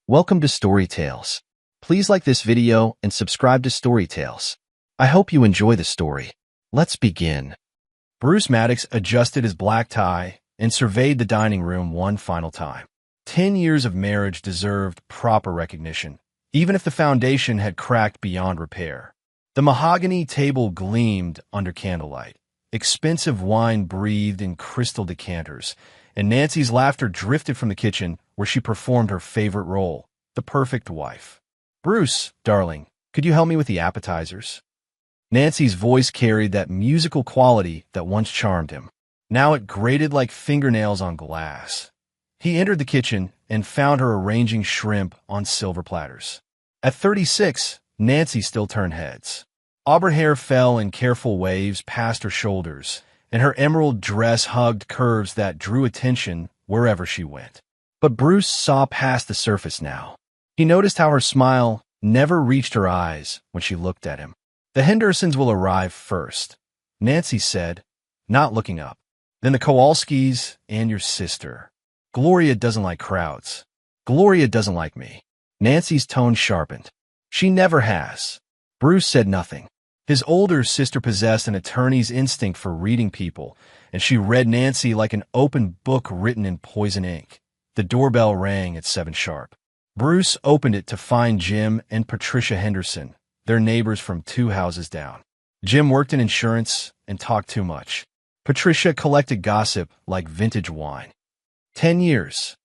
Welcome to Story Tales. Please like this video and subscribe to Story Tales. I hope you enjoy the story. Let's begin. Bruce Maddox adjusted his black tie and surveyed the dining room one final time. 10 years of marriage deserved proper recognition, even if the foundation had cracked beyond repair. The mahogany table gleamed under candlelight. Expensive wine breathed in crystal decanters, and Nancy's laughter drifted from the kitchen where she performed her favorite role, the perfect wife. "Bruce, darling, could you help me with the appetizers?" Nancy's voice carried that musical quality that once charmed him. Now it grated like fingernails on glass. He entered the kitchen and found her arranging shrimp on silver platters. At 36, Nancy still turned heads. Auburn hair fell in careful waves past her shoulders, and her emerald dress hugged curves that drew attention wherever she went. But Bruce saw past the surface now. He noticed how her smile never reached her eyes when she looked at him. "The Hendersons will arrive first," Nancy said, not looking up. "Then the Kowalskis and your sister. Gloria doesn't like crowds. Gloria doesn't like me." Nancy's tone sharpened. "She never has." Bruce said nothing. His older sister possessed an attorney's instinct for reading people, and she read Nancy like an open book written in poison ink. The doorbell rang at 7 sharp. Bruce opened it to find Jim and Patricia Henderson, their neighbors from 2 houses down. Jim worked in insurance and talked too much. Patricia collected gossip like vintage wine. 10 years.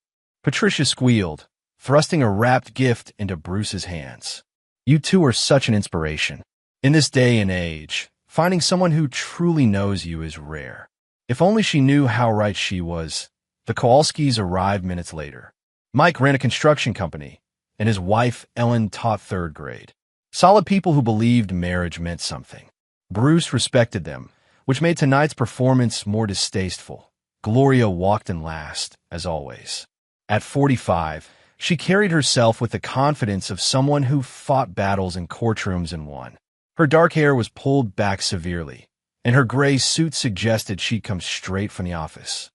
Patricia squealed, thrusting a wrapped gift into Bruce's hands. "You two are such an inspiration. In this day and age, finding someone who truly knows you is rare." If only she knew how right she was. The Kowalskis arrived minutes later. Mike ran a construction company, and his wife, Ellen, taught 3rd grade. Solid people who believed marriage meant something. Bruce respected them, which made tonight's performance more distasteful. Gloria walked in last, as always. At 45, she carried herself with the confidence of someone who fought battles in courtrooms and won. Her dark hair was pulled back severely, and her gray suit suggested she'd come straight from the office.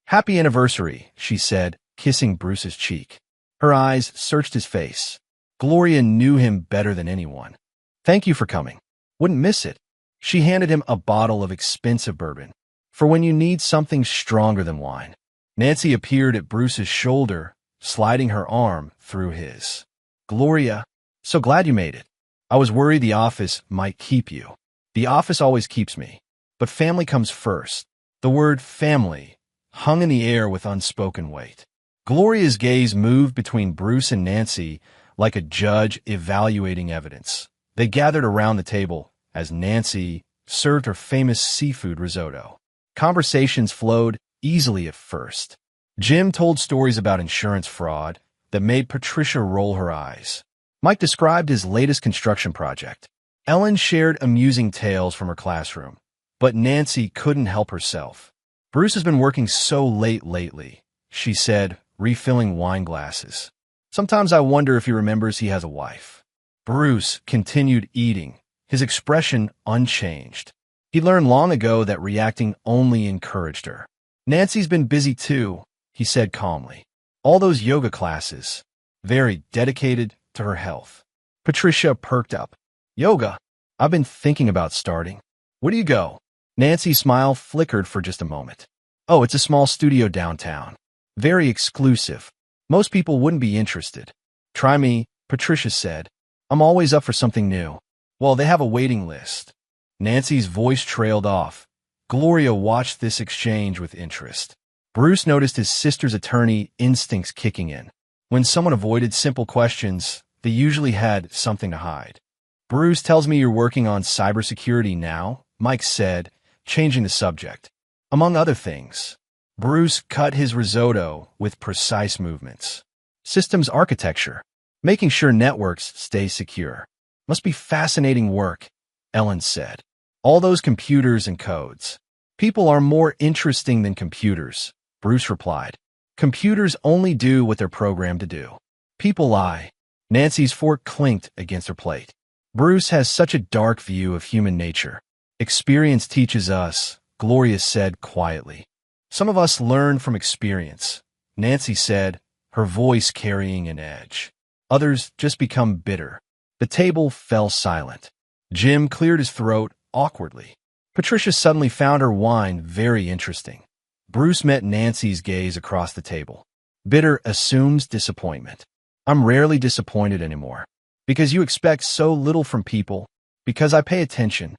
"Happy anniversary," she said, kissing Bruce's cheek. Her eyes searched his face. Gloria knew him better than anyone. "Thank you for coming. Wouldn't miss it." She handed him a bottle of expensive bourbon, for when you need something stronger than wine. Nancy appeared at Bruce's shoulder, sliding her arm through his. "Gloria, so glad you made it. I was worried the office might keep you." "The office always keeps me, but family comes first." The word family hung in the air with unspoken weight. Gloria's gaze moved between Bruce and Nancy like a judge evaluating evidence. They gathered around the table as Nancy served her famous seafood risotto. Conversations flowed easily at first. Jim told stories about insurance fraud that made Patricia roll her eyes. Mike described his latest construction project. Ellen shared amusing tales from her classroom, but Nancy couldn't help herself. "Bruce has been working so late lately," she said, refilling wine glasses. "Sometimes I wonder if he remembers he has a wife." Bruce continued eating, his expression unchanged. He learned long ago that reacting only encouraged her. "Nancy's been busy too," he said calmly. "All those yoga classes. Very dedicated to her health." Patricia perked up. "Yoga? I've been thinking about starting. Where do you go?" Nancy's smile flickered for just a moment. "Oh, it's a small studio downtown. Very exclusive. Most people wouldn't be interested." "Try me," Patricia said. "I'm always up for something new." "Well, they have a waiting list." Nancy's voice trailed off. Gloria watched this exchange with interest. Bruce noticed his sister's attorney instincts kicking in. When someone avoided simple questions, they usually had something to hide. "Bruce tells me you're working on cybersecurity now," Mike said, changing the subject. "Among other things." Bruce cut his risotto with precise movements. "Systems architecture, making sure networks stay secure. Must be fascinating work," Ellen said. "All those computers and codes." "People are more interesting than computers," Bruce replied. "Computers only do what they're programmed to do. People lie." Nancy's fork clinked against her plate. "Bruce has such a dark view of human nature." "Experience teaches us," Gloria said quietly. "Some of us learn from experience," Nancy said, her voice carrying an edge. Others just become bitter. The table fell silent. Jim cleared his throat awkwardly. Patricia suddenly found her wine very interesting. Bruce met Nancy's gaze across the table. Bitter assumes disappointment. I'm rarely disappointed anymore. Because you expect so little from people. Because I pay attention.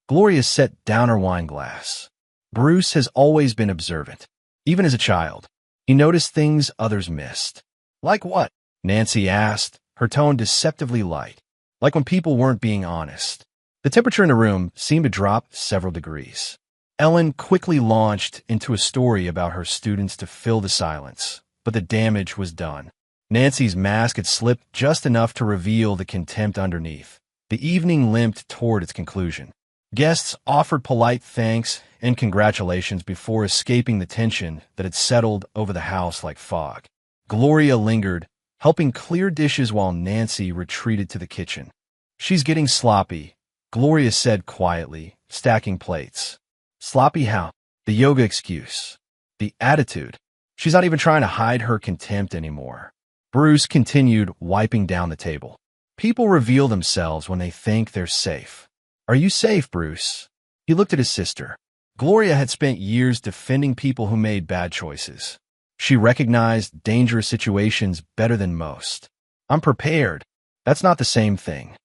Gloria set down her wine glass. Bruce has always been observant. Even as a child, he noticed things others missed. Like what? Nancy asked, her tone deceptively light. Like when people weren't being honest. The temperature in the room seemed to drop several degrees. Ellen quickly launched into a story about her students to fill the silence, but the damage was done. Nancy's mask had slipped just enough to reveal the contempt underneath. The evening limped toward its conclusion. Guests offered polite thanks and congratulations before escaping the tension that had settled over the house like fog. Gloria lingered, helping clear dishes while Nancy retreated to the kitchen. She's getting sloppy, Gloria said quietly, stacking plates. Sloppy how? The yoga excuse. The attitude. She's not even trying to hide her contempt anymore. Bruce continued, wiping down the table. People reveal themselves when they think they're safe. Are you safe, Bruce? He looked at his sister. Gloria had spent years defending people who made bad choices. She recognized dangerous situations better than most. I'm prepared. That's not the same thing.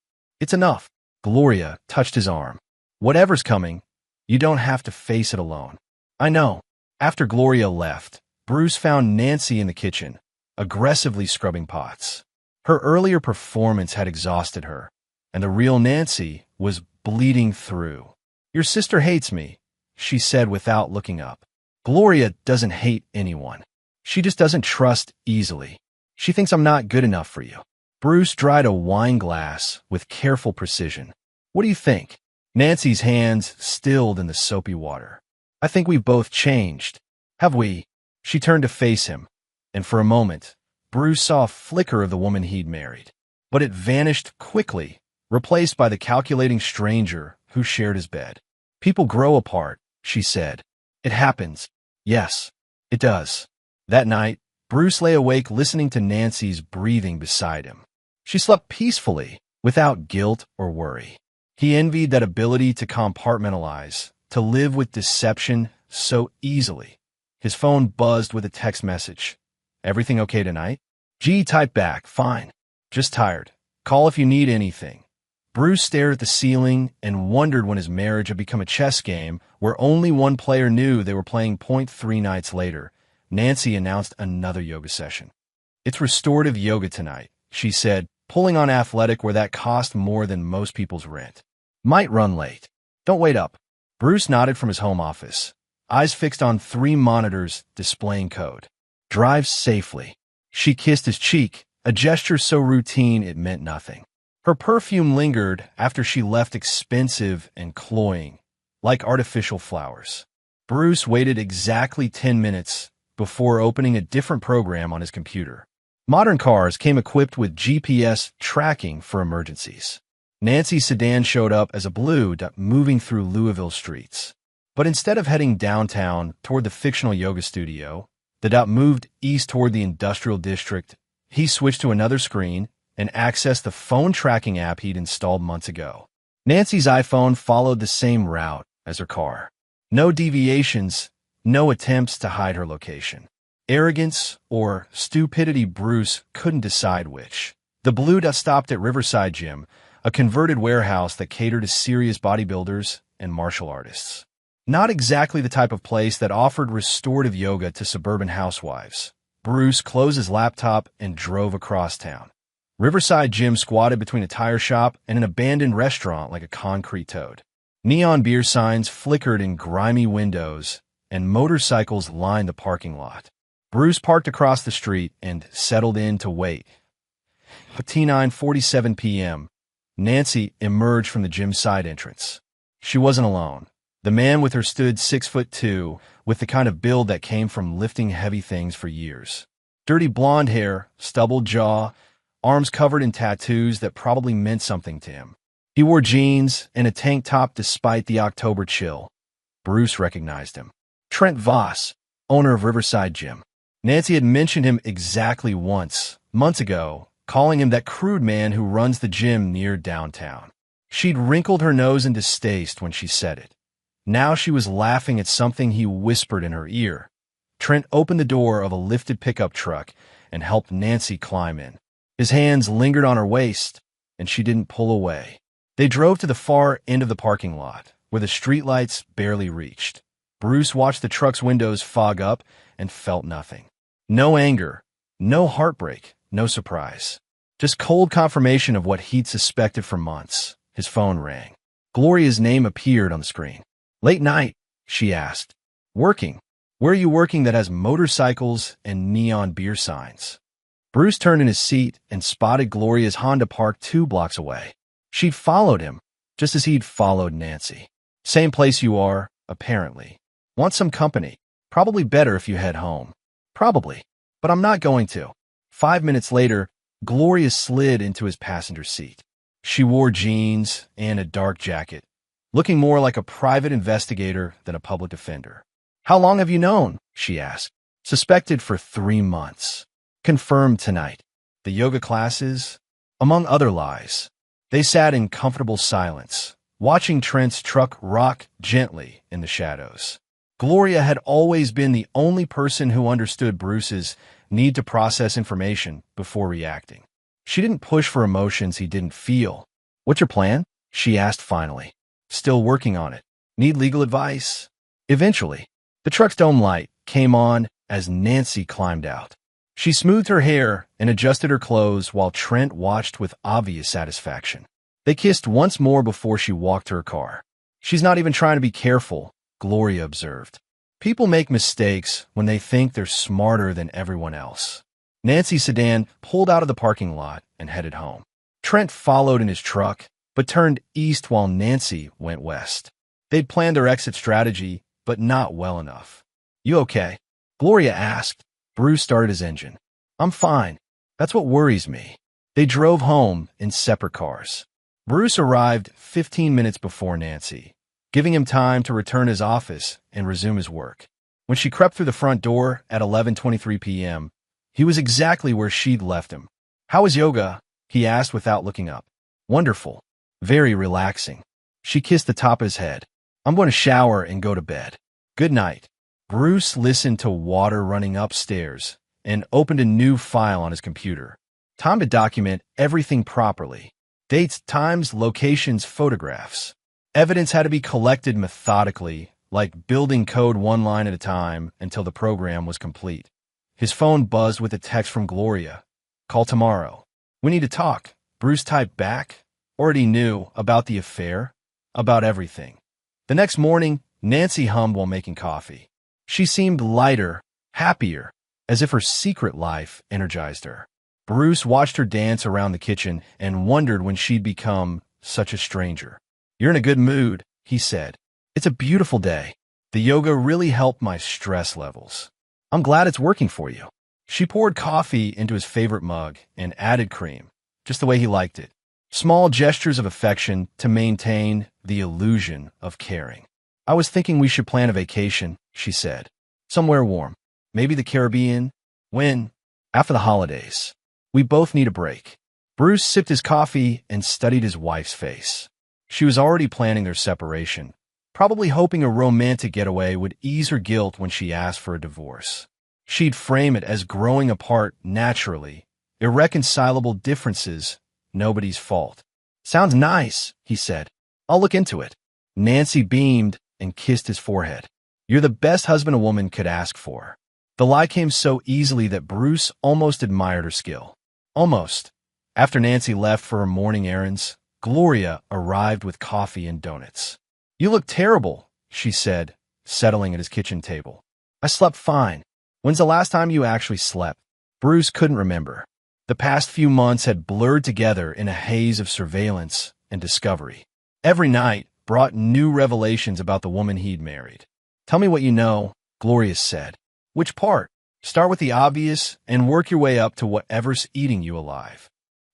It's enough. Gloria touched his arm. Whatever's coming, you don't have to face it alone. I know. After Gloria left, Bruce found Nancy in the kitchen, aggressively scrubbing pots. Her earlier performance had exhausted her, and the real Nancy was bleeding through. Your sister hates me, she said without looking up. Gloria doesn't hate anyone. She just doesn't trust easily. She thinks I'm not good enough for you. Bruce dried a wine glass with careful precision. What do you think? Nancy's hands stilled in the soapy water. I think we've both changed. Have we? She turned to face him, and for a moment, Bruce saw a flicker of the woman he'd married. But it vanished quickly, replaced by the calculating stranger who shared his bed. People grow apart, she said. It happens. Yes, it does. That night, Bruce lay awake listening to Nancy's breathing beside him. She slept peacefully, without guilt or worry. He envied that ability to compartmentalize, to live with deception so easily. His phone buzzed with a text message. Everything okay tonight? G typed back, fine. Just tired. Call if you need anything. Bruce stared at the ceiling and wondered when his marriage had become a chess game where only one player knew they were playing point 3 nights later. Nancy announced another yoga session. It's restorative yoga tonight, she said, pulling on athletic where that cost more than most people's rent. Might run late. Don't wait up. Bruce nodded from his home office, eyes fixed on 3 monitors displaying code. Drive safely. She kissed his cheek, a gesture so routine it meant nothing. Her perfume lingered after she left, expensive and cloying, like artificial flowers. Bruce waited exactly 10 minutes before opening a different program on his computer. Modern cars came equipped with GPS tracking for emergencies. Nancy's sedan showed up as a blue dot moving through Louisville streets. But instead of heading downtown toward the fictional yoga studio, the dot moved east toward the industrial district. He switched to another screen and accessed the phone tracking app he'd installed months ago. Nancy's iPhone followed the same route as her car. No deviations, no attempts to hide her location. Arrogance or stupidity, Bruce couldn't decide which. The blue dot stopped at Riverside Gym, a converted warehouse that catered to serious bodybuilders and martial artists. Not exactly the type of place that offered restorative yoga to suburban housewives. Bruce closed his laptop and drove across town. Riverside Gym squatted between a tire shop and an abandoned restaurant like a concrete toad. Neon beer signs flickered in grimy windows, and motorcycles lined the parking lot. Bruce parked across the street and settled in to wait. At 9:47 p.m., Nancy emerged from the gym's side entrance. She wasn't alone. The man with her stood 6'2", with the kind of build that came from lifting heavy things for years. Dirty blonde hair, stubbled jaw, arms covered in tattoos that probably meant something to him. He wore jeans and a tank top despite the October chill. Bruce recognized him. Trent Voss, owner of Riverside Gym. Nancy had mentioned him exactly once, months ago, calling him that crude man who runs the gym near downtown. She'd wrinkled her nose in distaste when she said it. Now she was laughing at something he whispered in her ear. Trent opened the door of a lifted pickup truck and helped Nancy climb in. His hands lingered on her waist, and she didn't pull away. They drove to the far end of the parking lot, where the streetlights barely reached. Bruce watched the truck's windows fog up and felt nothing. No anger, no heartbreak, no surprise. Just cold confirmation of what he'd suspected for months. His phone rang. Gloria's name appeared on the screen. "Late night?" she asked. "Working. Where are you working that has motorcycles and neon beer signs?" Bruce turned in his seat and spotted Gloria's Honda parked 2 blocks away. She'd followed him, just as he'd followed Nancy. "Same place you are, apparently. Want some company? Probably better if you head home." "Probably, but I'm not going to." 5 minutes later, Gloria slid into his passenger seat. She wore jeans and a dark jacket, looking more like a private investigator than a public defender. "How long have you known?" she asked. "Suspected for 3 months. Confirmed tonight. The yoga classes, among other lies." They sat in comfortable silence, watching Trent's truck rock gently in the shadows. Gloria had always been the only person who understood Bruce's need to process information before reacting. She didn't push for emotions he didn't feel. "What's your plan?" she asked finally. "Still working on it. Need legal advice?" Eventually, the truck's dome light came on as Nancy climbed out. She smoothed her hair and adjusted her clothes while Trent watched with obvious satisfaction. They kissed once more before she walked to her car. "She's not even trying to be careful," Gloria observed. "People make mistakes when they think they're smarter than everyone else." Nancy's sedan pulled out of the parking lot and headed home. Trent followed in his truck, but turned east while Nancy went west. They'd planned their exit strategy, but not well enough. "You okay?" Gloria asked. Bruce started his engine. "I'm fine. That's what worries me." They drove home in separate cars. Bruce arrived 15 minutes before Nancy, giving him time to return to his office and resume his work. When she crept through the front door at 11:23 p.m., he was exactly where she'd left him. "How was yoga?" he asked without looking up. "Wonderful. Very relaxing." She kissed the top of his head. "I'm going to shower and go to bed. Good night." Bruce listened to water running upstairs and opened a new file on his computer. Time to document everything properly. Dates, times, locations, photographs. Evidence had to be collected methodically, like building code 1 line at a time until the program was complete. His phone buzzed with a text from Gloria. "Call tomorrow. We need to talk." Bruce typed back. Already knew about the affair, about everything. The next morning, Nancy hummed while making coffee. She seemed lighter, happier, as if her secret life energized her. Bruce watched her dance around the kitchen and wondered when she'd become such a stranger. "You're in a good mood," he said. "It's a beautiful day. The yoga really helped my stress levels. I'm glad it's working for you." She poured coffee into his favorite mug and added cream, just the way he liked it. Small gestures of affection to maintain the illusion of caring. "I was thinking we should plan a vacation," she said. "Somewhere warm. Maybe the Caribbean. When?" "After the holidays. We both need a break." Bruce sipped his coffee and studied his wife's face. She was already planning their separation, probably hoping a romantic getaway would ease her guilt when she asked for a divorce. She'd frame it as growing apart naturally, irreconcilable differences, nobody's fault. "Sounds nice," he said. "I'll look into it." Nancy beamed and kissed his forehead. "You're the best husband a woman could ask for." The lie came so easily that Bruce almost admired her skill. Almost. After Nancy left for her morning errands, Gloria arrived with coffee and donuts. "You look terrible," she said, settling at his kitchen table. "I slept fine." "When's the last time you actually slept?" Bruce couldn't remember. The past few months had blurred together in a haze of surveillance and discovery. Every night brought new revelations about the woman he'd married. "Tell me what you know," Gloria said. "Which part? Start with the obvious and work your way up to whatever's eating you alive."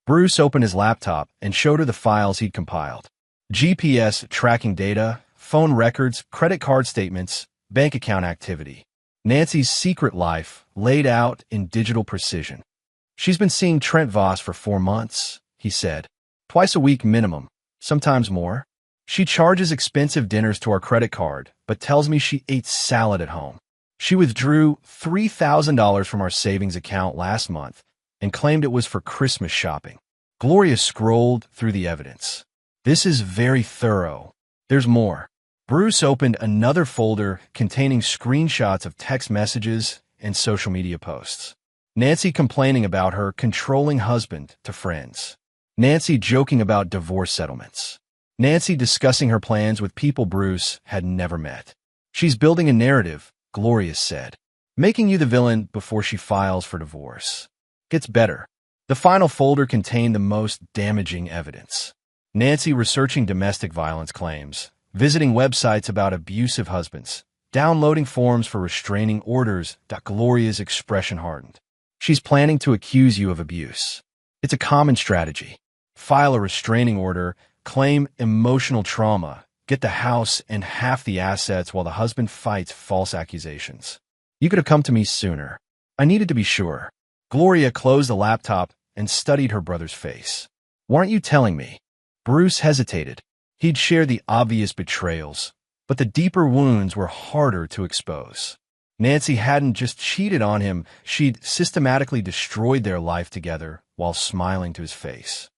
Bruce opened his laptop and showed her the files he'd compiled. GPS tracking data, phone records, credit card statements, bank account activity. Nancy's secret life laid out in digital precision. She's been seeing Trent Voss for 4 months, he said. Twice a week minimum, sometimes more. She charges expensive dinners to our credit card, but tells me she ate salad at home. She withdrew $3,000 from our savings account last month and claimed it was for Christmas shopping. Gloria scrolled through the evidence. This is very thorough. There's more. Bruce opened another folder containing screenshots of text messages and social media posts. Nancy complaining about her controlling husband to friends. Nancy joking about divorce settlements. Nancy discussing her plans with people Bruce had never met. She's building a narrative, Gloria said, making you the villain before she files for divorce. Gets better. The final folder contained the most damaging evidence. Nancy researching domestic violence claims, visiting websites about abusive husbands, downloading forms for restraining orders. Gloria's expression hardened. She's planning to accuse you of abuse. It's a common strategy. File a restraining order, claim emotional trauma, get the house and half the assets while the husband fights false accusations. You could have come to me sooner. I needed to be sure. Gloria closed the laptop and studied her brother's face. Why aren't you telling me? Bruce hesitated. He'd share the obvious betrayals, but the deeper wounds were harder to expose. Nancy hadn't just cheated on him, she'd systematically destroyed their life together while smiling to his face.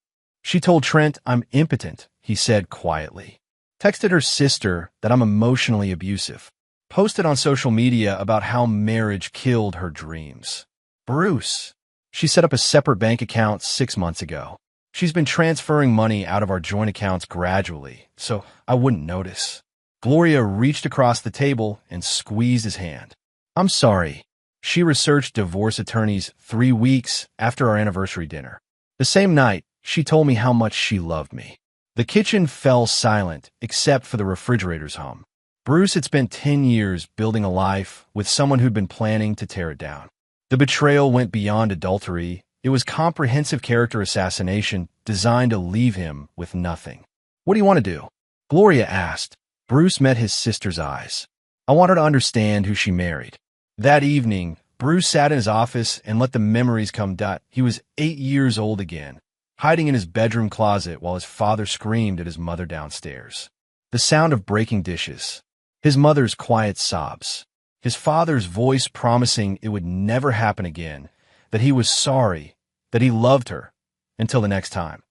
She told Trent, I'm impotent, he said quietly. Texted her sister that I'm emotionally abusive. Posted on social media about how marriage killed her dreams. Bruce. She set up a separate bank account 6 months ago. She's been transferring money out of our joint accounts gradually, so I wouldn't notice. Gloria reached across the table and squeezed his hand. I'm sorry. She researched divorce attorneys 3 weeks after our anniversary dinner. The same night, she told me how much she loved me. The kitchen fell silent, except for the refrigerator's hum. Bruce had spent 10 years building a life with someone who'd been planning to tear it down. The betrayal went beyond adultery. It was comprehensive character assassination designed to leave him with nothing. What do you want to do? Gloria asked. Bruce met his sister's eyes. I want her to understand who she married. That evening, Bruce sat in his office and let the memories come. He was 8 years old again, hiding in his bedroom closet while his father screamed at his mother downstairs. The sound of breaking dishes. His mother's quiet sobs. His father's voice promising it would never happen again, that he was sorry, that he loved her, until the next time.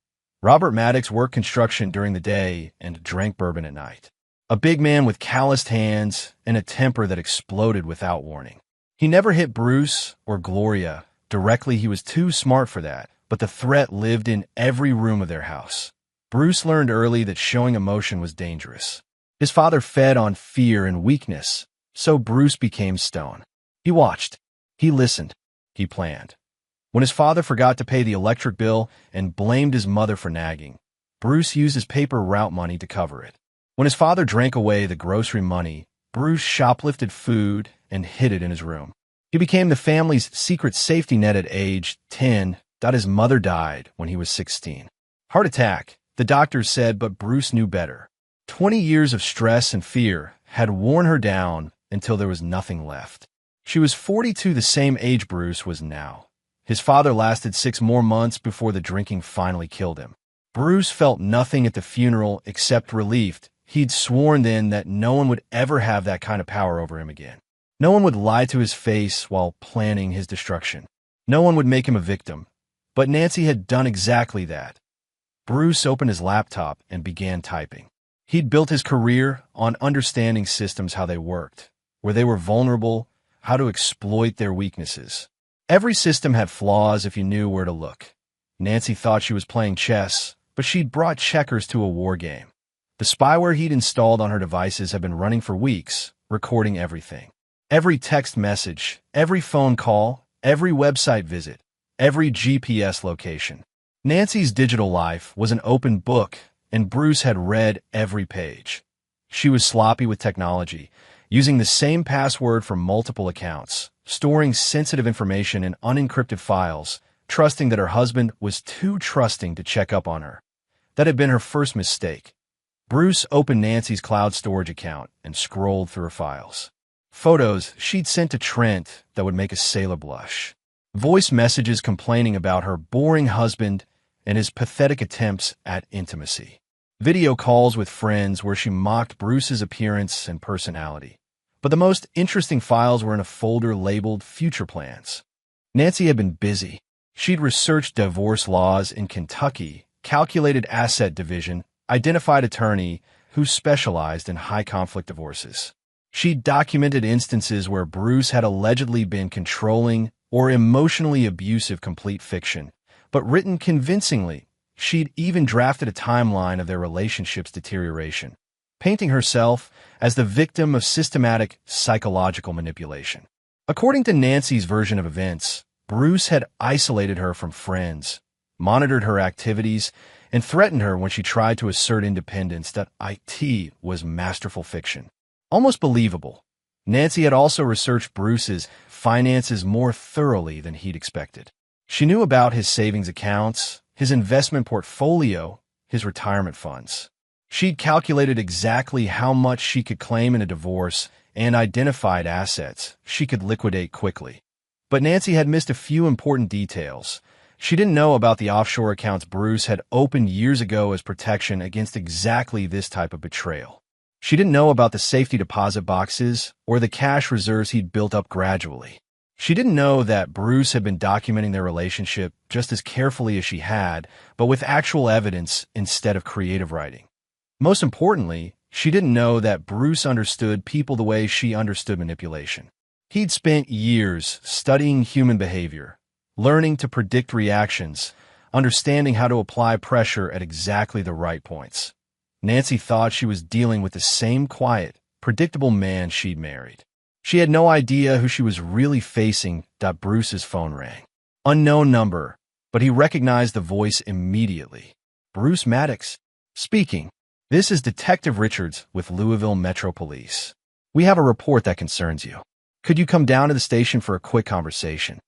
Robert Maddox worked construction during the day and drank bourbon at night. A big man with calloused hands and a temper that exploded without warning. He never hit Bruce or Gloria directly. He was too smart for that, but the threat lived in every room of their house. Bruce learned early that showing emotion was dangerous. His father fed on fear and weakness, so Bruce became stone. He watched. He listened. He planned. When his father forgot to pay the electric bill and blamed his mother for nagging, Bruce used his paper route money to cover it. When his father drank away the grocery money, Bruce shoplifted food and hid it in his room. He became the family's secret safety net at age 10. His mother died when he was 16. Heart attack, the doctors said, but Bruce knew better. 20 years of stress and fear had worn her down until there was nothing left. She was 42, the same age Bruce was now. His father lasted 6 more months before the drinking finally killed him. Bruce felt nothing at the funeral except relief. He'd sworn then that no one would ever have that kind of power over him again. No one would lie to his face while planning his destruction. No one would make him a victim. But Nancy had done exactly that. Bruce opened his laptop and began typing. He'd built his career on understanding systems, how they worked, where they were vulnerable, how to exploit their weaknesses. Every system had flaws if you knew where to look. Nancy thought she was playing chess, but she'd brought checkers to a war game. The spyware he'd installed on her devices had been running for weeks, recording everything. Every text message, every phone call, every website visit, every GPS location. Nancy's digital life was an open book, and Bruce had read every page. She was sloppy with technology, using the same password for multiple accounts, storing sensitive information in unencrypted files, trusting that her husband was too trusting to check up on her. That had been her first mistake. Bruce opened Nancy's cloud storage account and scrolled through her files. Photos she'd sent to Trent that would make a sailor blush. voice messages complaining about her boring husband and his pathetic attempts at intimacy, video calls with friends where she mocked Bruce's appearance and personality. But the most interesting files were in a folder labeled Future Plans. Nancy had been busy. She'd researched divorce laws in Kentucky, calculated asset division, identified attorney who specialized in high-conflict divorces. She'd documented instances where Bruce had allegedly been controlling or emotionally abusive, complete fiction, but written convincingly. She'd even drafted a timeline of their relationship's deterioration, painting herself as the victim of systematic psychological manipulation. According to Nancy's version of events, Bruce had isolated her from friends, monitored her activities, and threatened her when she tried to assert independence. That it was masterful fiction. Almost believable. Nancy had also researched Bruce's finances more thoroughly than he'd expected. She knew about his savings accounts, his investment portfolio, his retirement funds. She'd calculated exactly how much she could claim in a divorce and identified assets she could liquidate quickly. But Nancy had missed a few important details. She didn't know about the offshore accounts Bruce had opened years ago as protection against exactly this type of betrayal. She didn't know about the safety deposit boxes or the cash reserves he'd built up gradually. She didn't know that Bruce had been documenting their relationship just as carefully as she had, but with actual evidence instead of creative writing. Most importantly, she didn't know that Bruce understood people the way she understood manipulation. He'd spent years studying human behavior, learning to predict reactions, understanding how to apply pressure at exactly the right points. Nancy thought she was dealing with the same quiet, predictable man she'd married. She had no idea who she was really facing. Bruce's phone rang. Unknown number, but he recognized the voice immediately. Bruce Maddox speaking. This is Detective Richards with Louisville Metro Police. We have a report that concerns you. Could you come down to the station for a quick conversation?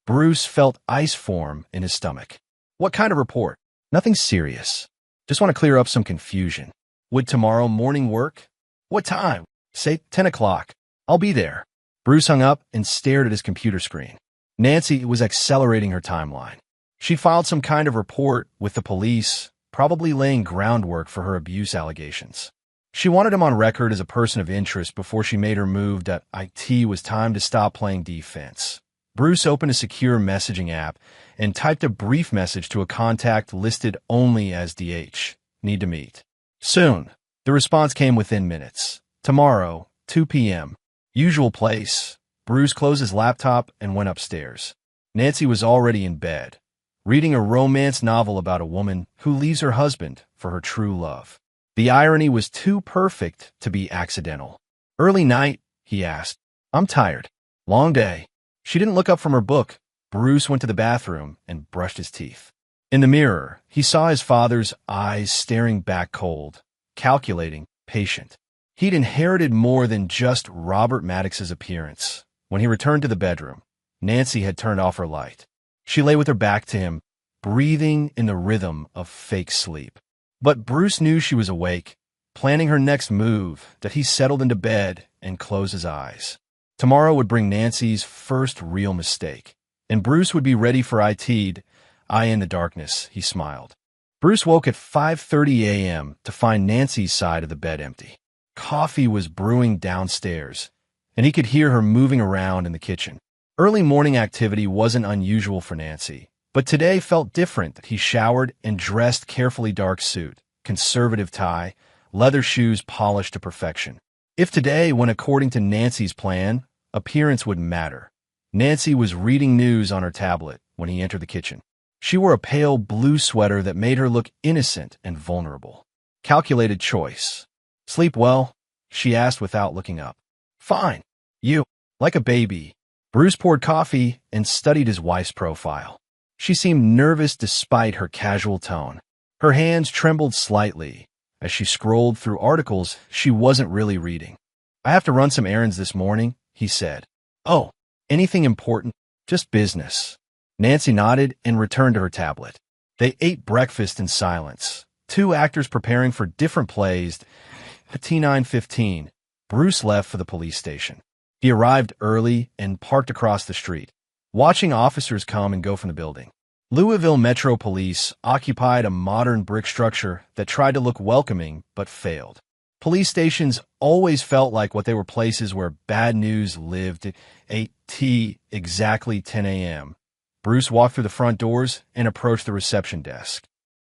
Bruce felt ice form in his stomach. What kind of report? Nothing serious. Just want to clear up some confusion. Would tomorrow morning work? What time? Say 10 o'clock. I'll be there. Bruce hung up and stared at his computer screen. Nancy was accelerating her timeline. She filed some kind of report with the police, probably laying groundwork for her abuse allegations. She wanted him on record as a person of interest before she made her move. It was time to stop playing defense. Bruce opened a secure messaging app and typed a brief message to a contact listed only as DH. Need to meet. Soon. The response came within minutes. Tomorrow, 2 p.m. Usual place. Bruce closed his laptop and went upstairs. Nancy was already in bed, reading a romance novel about a woman who leaves her husband for her true love. The irony was too perfect to be accidental. Early night, he asked. I'm tired. Long day. She didn't look up from her book. Bruce went to the bathroom and brushed his teeth. In the mirror, he saw his father's eyes staring back cold, calculating, patient. He'd inherited more than just Robert Maddox's appearance. When he returned to the bedroom, Nancy had turned off her light. She lay with her back to him, breathing in the rhythm of fake sleep. But Bruce knew she was awake, planning her next move. He settled into bed and closed his eyes. Tomorrow would bring Nancy's first real mistake, and Bruce would be ready for it. Eye in the darkness, he smiled. Bruce woke at 5:30 a.m. to find Nancy's side of the bed empty. Coffee was brewing downstairs, and he could hear her moving around in the kitchen. Early morning activity wasn't unusual for Nancy, but today felt different. He showered and dressed carefully, dark suit, conservative tie, leather shoes polished to perfection. If today went according to Nancy's plan, appearance would matter. Nancy was reading news on her tablet when he entered the kitchen. She wore a pale blue sweater that made her look innocent and vulnerable. Calculated choice. Sleep well? She asked without looking up. Fine. You? Like a baby. Bruce poured coffee and studied his wife's profile. She seemed nervous despite her casual tone. Her hands trembled slightly as she scrolled through articles she wasn't really reading. I have to run some errands this morning, he said. Oh, anything important? Just business. Nancy nodded and returned to her tablet. They ate breakfast in silence, two actors preparing for different plays. At 9:15, Bruce left for the police station. He arrived early and parked across the street. watching officers come and go from the building. Louisville Metro Police occupied a modern brick structure that tried to look welcoming but failed. Police stations always felt like what they were places where bad news lived at 8 exactly 10 a.m. Bruce walked through the front doors and approached the reception desk.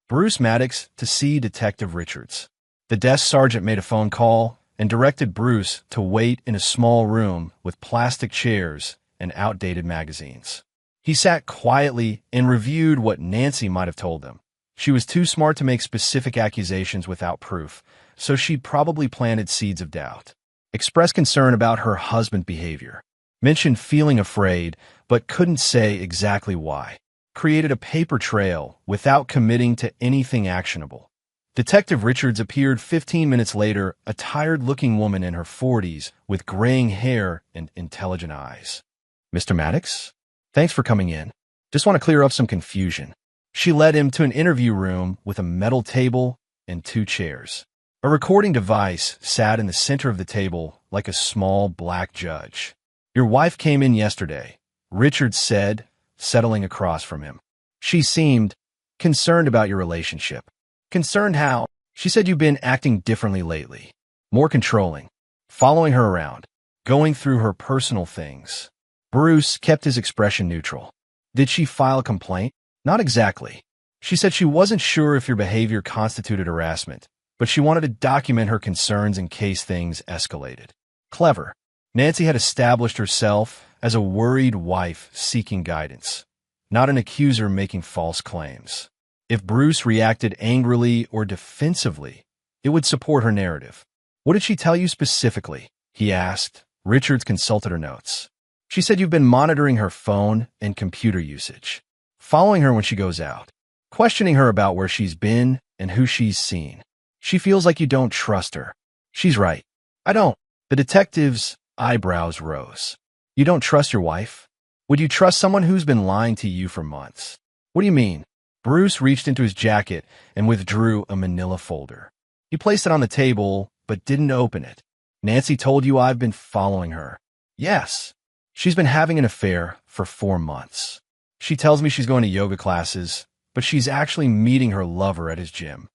Bruce Maddox to see Detective Richards. The desk sergeant made a phone call and directed Bruce to wait in a small room with plastic chairs and outdated magazines. He sat quietly and reviewed what Nancy might have told him. She was too smart to make specific accusations without proof, so she probably planted seeds of doubt. Expressed concern about her husband's behavior. Mentioned feeling afraid, but couldn't say exactly why. Created a paper trail without committing to anything actionable. Detective Richards appeared 15 minutes later, a tired-looking woman in her 40s with graying hair and intelligent eyes. "Mr. Maddox? Thanks for coming in. Just want to clear up some confusion." She led him to an interview room with a metal table and 2 chairs. A recording device sat in the center of the table like a small black judge. "Your wife came in yesterday," Richards said, settling across from him. "She seemed concerned about your relationship." "Concerned how?" "She said you've been acting differently lately. More controlling. Following her around. Going through her personal things." Bruce kept his expression neutral. "Did she file a complaint?" "Not exactly. She said she wasn't sure if your behavior constituted harassment, but she wanted to document her concerns in case things escalated." Clever. Nancy had established herself as a worried wife seeking guidance, not an accuser making false claims. If Bruce reacted angrily or defensively, it would support her narrative. "What did she tell you specifically?" he asked. Richards consulted her notes. "She said you've been monitoring her phone and computer usage, following her when she goes out, questioning her about where she's been and who she's seen. She feels like you don't trust her." "She's right. I don't." The detective's eyebrows rose. "You don't trust your wife? Would you trust someone who's been lying to you for months?" "What do you mean?" Bruce reached into his jacket and withdrew a manila folder. He placed it on the table, but didn't open it. "Nancy told you I've been following her." "Yes. She's been having an affair for 4 months. She tells me she's going to yoga classes, but she's actually meeting her lover at his gym."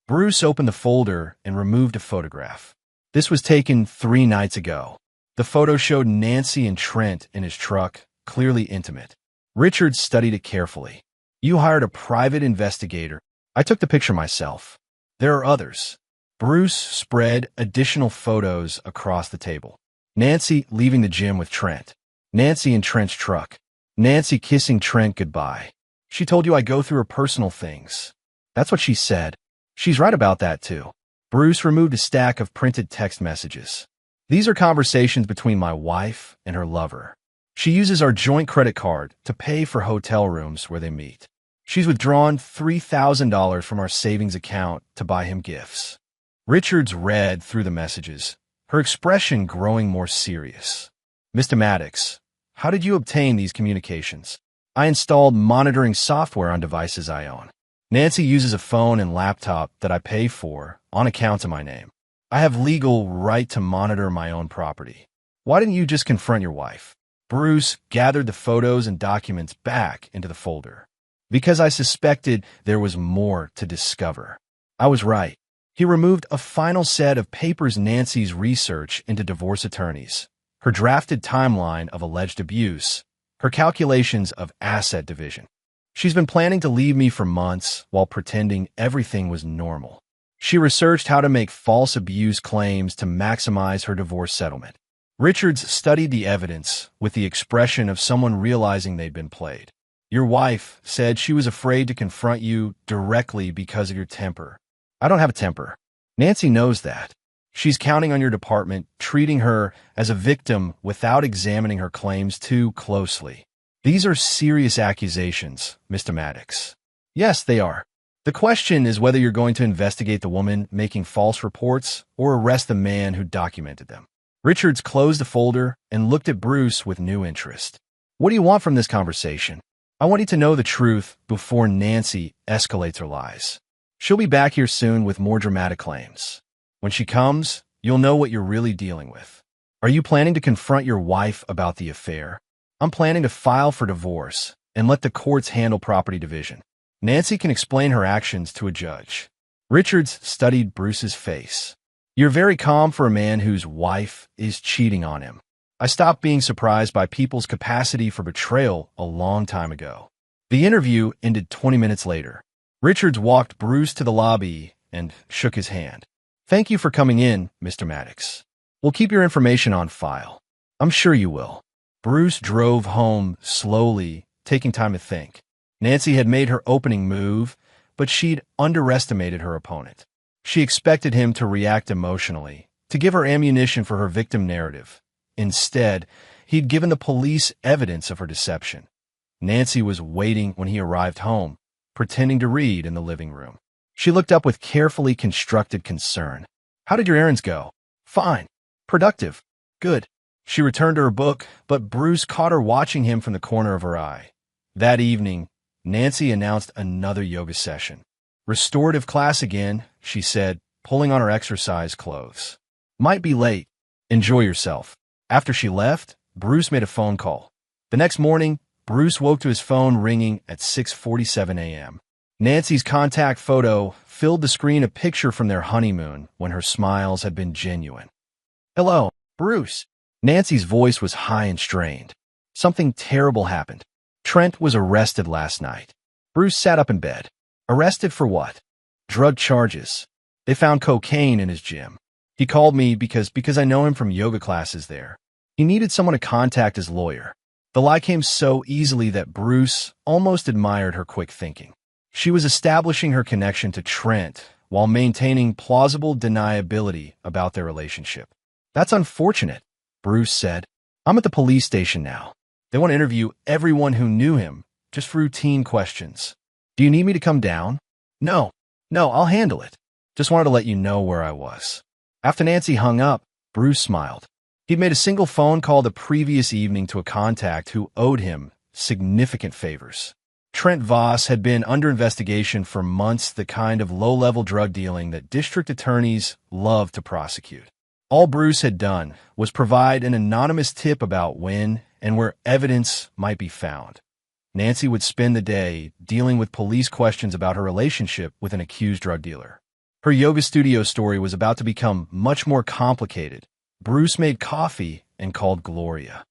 Bruce opened the folder and removed a photograph. This was taken 3 nights ago. The photo showed Nancy and Trent in his truck, clearly intimate. Richards studied it carefully. "You hired a private investigator." "I took the picture myself. There are others." Bruce spread additional photos across the table. Nancy leaving the gym with Trent. Nancy in Trent's truck. Nancy kissing Trent goodbye. "She told you I go through her personal things." "That's what she said." "She's right about that, too." Bruce removed a stack of printed text messages. "These are conversations between my wife and her lover. She uses our joint credit card to pay for hotel rooms where they meet. She's withdrawn $3,000 from our savings account to buy him gifts." Richards read through the messages, her expression growing more serious. "Mr. Maddox, how did you obtain these communications?" "I installed monitoring software on devices I own. Nancy uses a phone and laptop that I pay for on account to my name. I have legal right to monitor my own property. Why didn't you just confront your wife?" Bruce gathered the photos and documents back into the folder. "Because I suspected there was more to discover." "I was right." He removed a final set of papers, Nancy's research into divorce attorneys, her drafted timeline of alleged abuse, her calculations of asset division. "She's been planning to leave me for months while pretending everything was normal. She researched how to make false abuse claims to maximize her divorce settlement." Richards studied the evidence with the expression of someone realizing they'd been played. "Your wife said she was afraid to confront you directly because of your temper." "I don't have a temper. Nancy knows that. She's counting on your department, treating her as a victim without examining her claims too closely." "These are serious accusations, Mr. Maddox." "Yes, they are. The question is whether you're going to investigate the woman making false reports or arrest the man who documented them." Richards closed the folder and looked at Bruce with new interest. "What do you want from this conversation?" "I want you to know the truth before Nancy escalates her lies. She'll be back here soon with more dramatic claims. When she comes, you'll know what you're really dealing with. Are you planning to confront your wife about the affair?" I'm planning to file for divorce and let the courts handle property division. Nancy can explain her actions to a judge. Richards studied Bruce's face. You're very calm for a man whose wife is cheating on him. I stopped being surprised by people's capacity for betrayal a long time ago. The interview ended 20 minutes later. Richards walked Bruce to the lobby and shook his hand. Thank you for coming in, Mr. Maddox. We'll keep your information on file. I'm sure you will. Bruce drove home slowly, taking time to think. Nancy had made her opening move, but she'd underestimated her opponent. She expected him to react emotionally, to give her ammunition for her victim narrative. Instead, he'd given the police evidence of her deception. Nancy was waiting when he arrived home, pretending to read in the living room. She looked up with carefully constructed concern. How did your errands go? Fine. Productive. Good. She returned to her book, but Bruce caught her watching him from the corner of her eye. That evening, Nancy announced another yoga session. Restorative class again, she said, pulling on her exercise clothes. Might be late. Enjoy yourself. After she left, Bruce made a phone call. The next morning, Bruce woke to his phone ringing at 6:47 a.m. Nancy's contact photo filled the screen, a picture from their honeymoon when her smiles had been genuine. Hello, Bruce. Nancy's voice was high and strained. Something terrible happened. Trent was arrested last night. Bruce sat up in bed. Arrested for what? Drug charges. They found cocaine in his gym. He called me because I know him from yoga classes there. He needed someone to contact his lawyer. The lie came so easily that Bruce almost admired her quick thinking. She was establishing her connection to Trent while maintaining plausible deniability about their relationship. That's unfortunate, Bruce said. I'm at the police station now. They want to interview everyone who knew him, just for routine questions. Do you need me to come down? No, I'll handle it. Just wanted to let you know where I was. After Nancy hung up, Bruce smiled. He'd made a single phone call the previous evening to a contact who owed him significant favors. Trent Voss had been under investigation for months, the kind of low-level drug dealing that district attorneys love to prosecute. All Bruce had done was provide an anonymous tip about when and where evidence might be found. Nancy would spend the day dealing with police questions about her relationship with an accused drug dealer. Her yoga studio story was about to become much more complicated. Bruce made coffee and called Gloria.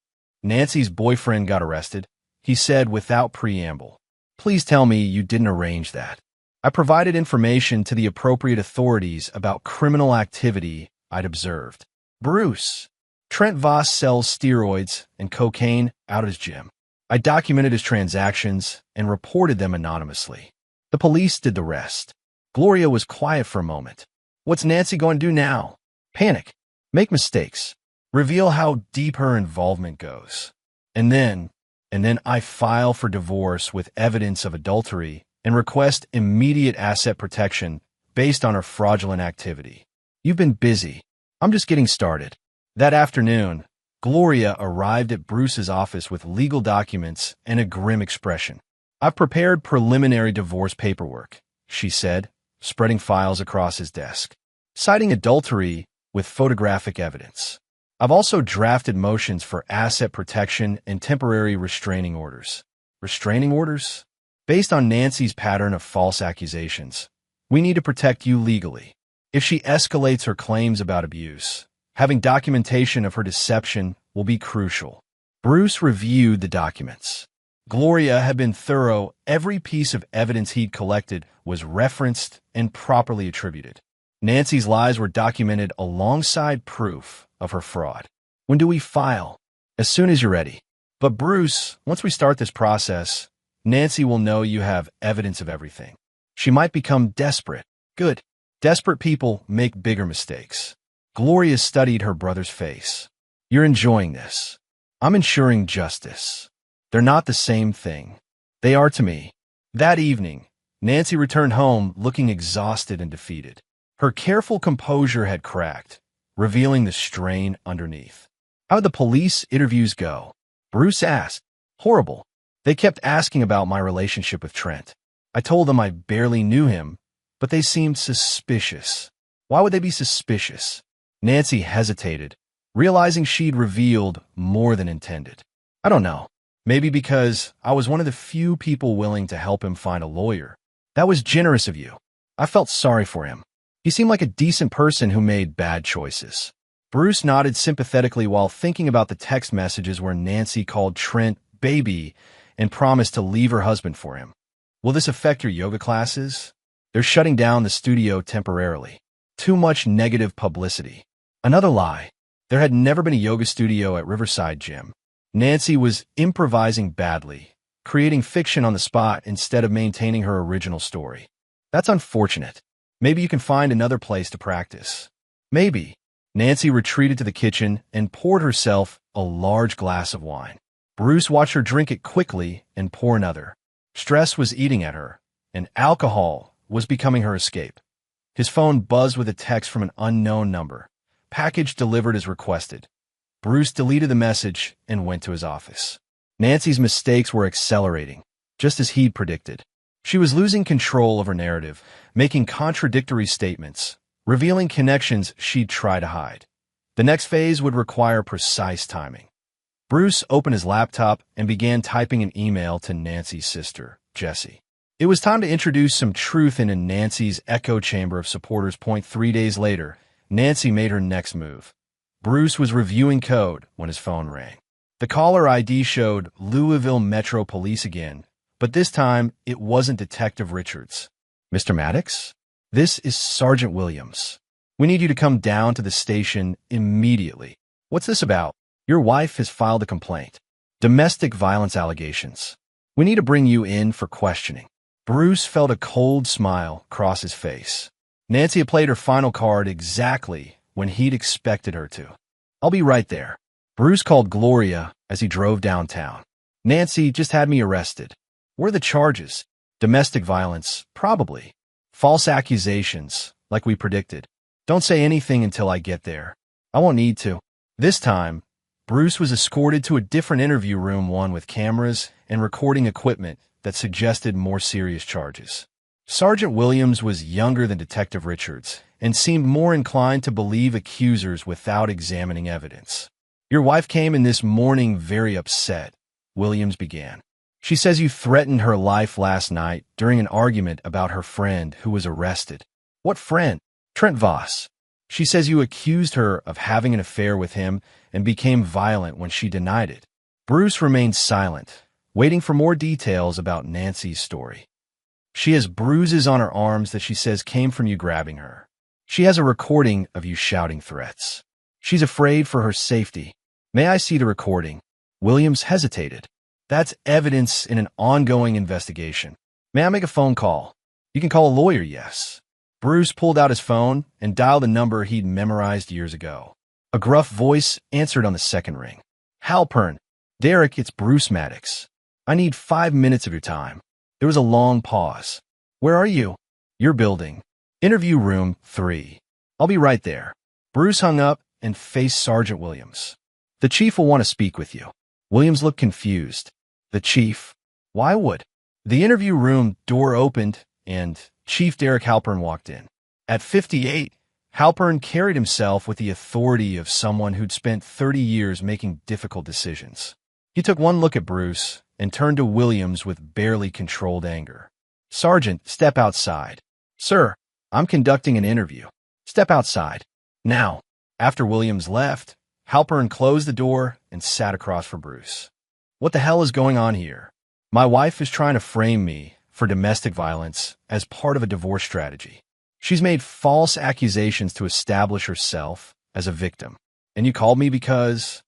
Nancy's boyfriend got arrested. He said without preamble, "Please tell me you didn't arrange that." I provided information to the appropriate authorities about criminal activity I'd observed. Bruce. Trent Voss sells steroids and cocaine out of his gym. I documented his transactions and reported them anonymously. The police did the rest. Gloria was quiet for a moment. What's Nancy going to do now? Panic. Make mistakes. Reveal how deep her involvement goes. And then I file for divorce with evidence of adultery and request immediate asset protection based on her fraudulent activity. You've been busy. I'm just getting started. That afternoon, Gloria arrived at Bruce's office with legal documents and a grim expression. I've prepared preliminary divorce paperwork, she said, spreading files across his desk, citing adultery with photographic evidence. I've also drafted motions for asset protection and temporary restraining orders. Restraining orders? Based on Nancy's pattern of false accusations, we need to protect you legally. If she escalates her claims about abuse, having documentation of her deception will be crucial. Bruce reviewed the documents. Gloria had been thorough. Every piece of evidence he'd collected was referenced and properly attributed. Nancy's lies were documented alongside proof of her fraud. When do we file? As soon as you're ready. But Bruce, once we start this process, Nancy will know you have evidence of everything. She might become desperate. Good. Desperate people make bigger mistakes. Gloria studied her brother's face. You're enjoying this. I'm ensuring justice. They're not the same thing. They are to me. That evening, Nancy returned home looking exhausted and defeated. Her careful composure had cracked, revealing the strain underneath. How did the police interviews go? Bruce asked. Horrible. They kept asking about my relationship with Trent. I told them I barely knew him, but they seemed suspicious. Why would they be suspicious? Nancy hesitated, realizing she'd revealed more than intended. I don't know. Maybe because I was one of the few people willing to help him find a lawyer. That was generous of you. I felt sorry for him. He seemed like a decent person who made bad choices. Bruce nodded sympathetically while thinking about the text messages where Nancy called Trent baby and promised to leave her husband for him. Will this affect your yoga classes? They're shutting down the studio temporarily. Too much negative publicity. Another lie. There had never been a yoga studio at Riverside Gym. Nancy was improvising badly, creating fiction on the spot instead of maintaining her original story. That's unfortunate. Maybe you can find another place to practice. Maybe. Nancy retreated to the kitchen and poured herself a large glass of wine. Bruce watched her drink it quickly and pour another. Stress was eating at her, and alcohol was becoming her escape. His phone buzzed with a text from an unknown number. Package delivered as requested. Bruce deleted the message and went to his office. Nancy's mistakes were accelerating, just as he'd predicted. She was losing control of her narrative, making contradictory statements, revealing connections she'd try to hide. The next phase would require precise timing. Bruce opened his laptop and began typing an email to Nancy's sister, Jessie. It was time to introduce some truth into Nancy's echo chamber of supporters. 3 days later, Nancy made her next move. Bruce was reviewing code when his phone rang. The caller ID showed Louisville Metro Police again, but this time it wasn't Detective Richards. Mr. Maddox? This is Sergeant Williams. We need you to come down to the station immediately. What's this about? Your wife has filed a complaint. Domestic violence allegations. We need to bring you in for questioning. Bruce felt a cold smile cross his face. Nancy had played her final card exactly when he'd expected her to. I'll be right there. Bruce called Gloria as he drove downtown. Nancy just had me arrested. What are the charges? Domestic violence, probably. False accusations, like we predicted. Don't say anything until I get there. I won't need to. This time, Bruce was escorted to a different interview room, one with cameras and recording equipment that suggested more serious charges. Sergeant Williams was younger than Detective Richards and seemed more inclined to believe accusers without examining evidence. Your wife came in this morning very upset, Williams began. She says you threatened her life last night during an argument about her friend who was arrested. What friend? Trent Voss. She says you accused her of having an affair with him and became violent when she denied it. Bruce remained silent, waiting for more details about Nancy's story. She has bruises on her arms that she says came from you grabbing her. She has a recording of you shouting threats. She's afraid for her safety. May I see the recording? Williams hesitated. That's evidence in an ongoing investigation. May I make a phone call? You can call a lawyer, yes. Bruce pulled out his phone and dialed a number he'd memorized years ago. A gruff voice answered on the second ring. Halpern. Derek, it's Bruce Maddox. I need 5 minutes of your time. There was a long pause. Where are you? Your building. Interview room 3. I'll be right there. Bruce hung up and faced Sergeant Williams. The chief will want to speak with you. Williams looked confused. The chief? Why would? The interview room door opened and Chief Derek Halpern walked in. At 58, Halpern carried himself with the authority of someone who'd spent 30 years making difficult decisions. He took one look at Bruce and turned to Williams with barely controlled anger. Sergeant, step outside. Sir, I'm conducting an interview. Step outside. Now. After Williams left, Halpern closed the door and sat across from Bruce. What the hell is going on here? My wife is trying to frame me for domestic violence as part of a divorce strategy. She's made false accusations to establish herself as a victim. And you called me because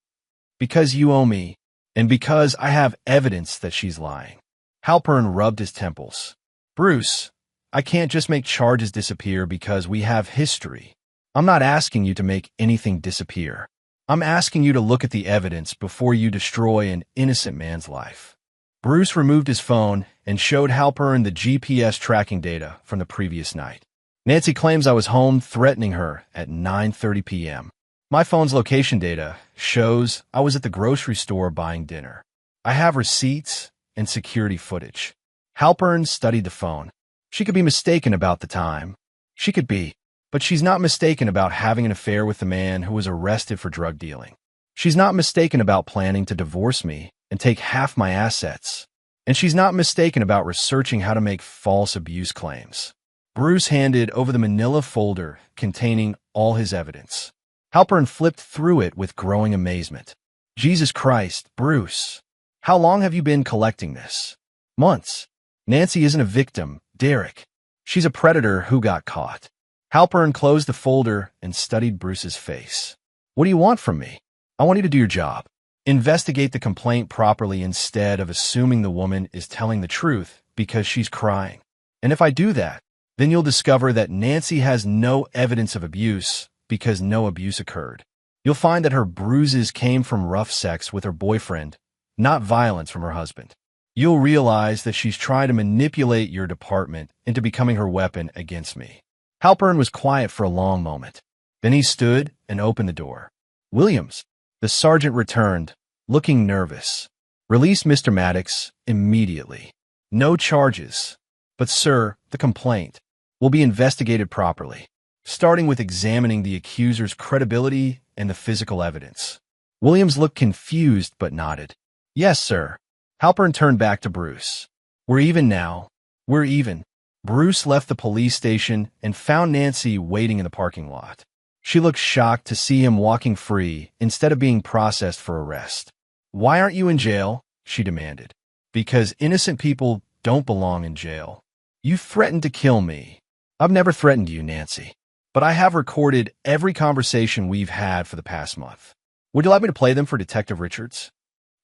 you owe me, and because I have evidence that she's lying. Halpern rubbed his temples. Bruce, I can't just make charges disappear because we have history. I'm not asking you to make anything disappear. I'm asking you to look at the evidence before you destroy an innocent man's life. Bruce removed his phone and showed Halpern the GPS tracking data from the previous night. Nancy claims I was home threatening her at 9:30 p.m. My phone's location data shows I was at the grocery store buying dinner. I have receipts and security footage. Halpern studied the phone. She could be mistaken about the time. She could be, but she's not mistaken about having an affair with the man who was arrested for drug dealing. She's not mistaken about planning to divorce me and take half my assets. And she's not mistaken about researching how to make false abuse claims. Bruce handed over the manila folder containing all his evidence. Halpern flipped through it with growing amazement. Jesus Christ, Bruce. How long have you been collecting this? Months. Nancy isn't a victim, Derek. She's a predator who got caught. Halpern closed the folder and studied Bruce's face. What do you want from me? I want you to do your job. Investigate the complaint properly instead of assuming the woman is telling the truth because she's crying. And if I do that, then you'll discover that Nancy has no evidence of abuse because no abuse occurred. You'll find that her bruises came from rough sex with her boyfriend, not violence from her husband. You'll realize that she's trying to manipulate your department into becoming her weapon against me. Halpern was quiet for a long moment. Then he stood and opened the door. Williams, the sergeant returned, looking nervous. Release Mr. Maddox immediately. No charges. But, sir, the complaint will be investigated properly, starting with examining the accuser's credibility and the physical evidence. Williams looked confused but nodded. Yes, sir. Halpern turned back to Bruce. We're even now. We're even. Bruce left the police station and found Nancy waiting in the parking lot. She looked shocked to see him walking free instead of being processed for arrest. Why aren't you in jail? She demanded. Because innocent people don't belong in jail. You threatened to kill me. I've never threatened you, Nancy. But I have recorded every conversation we've had for the past month. Would you like me to play them for Detective Richards?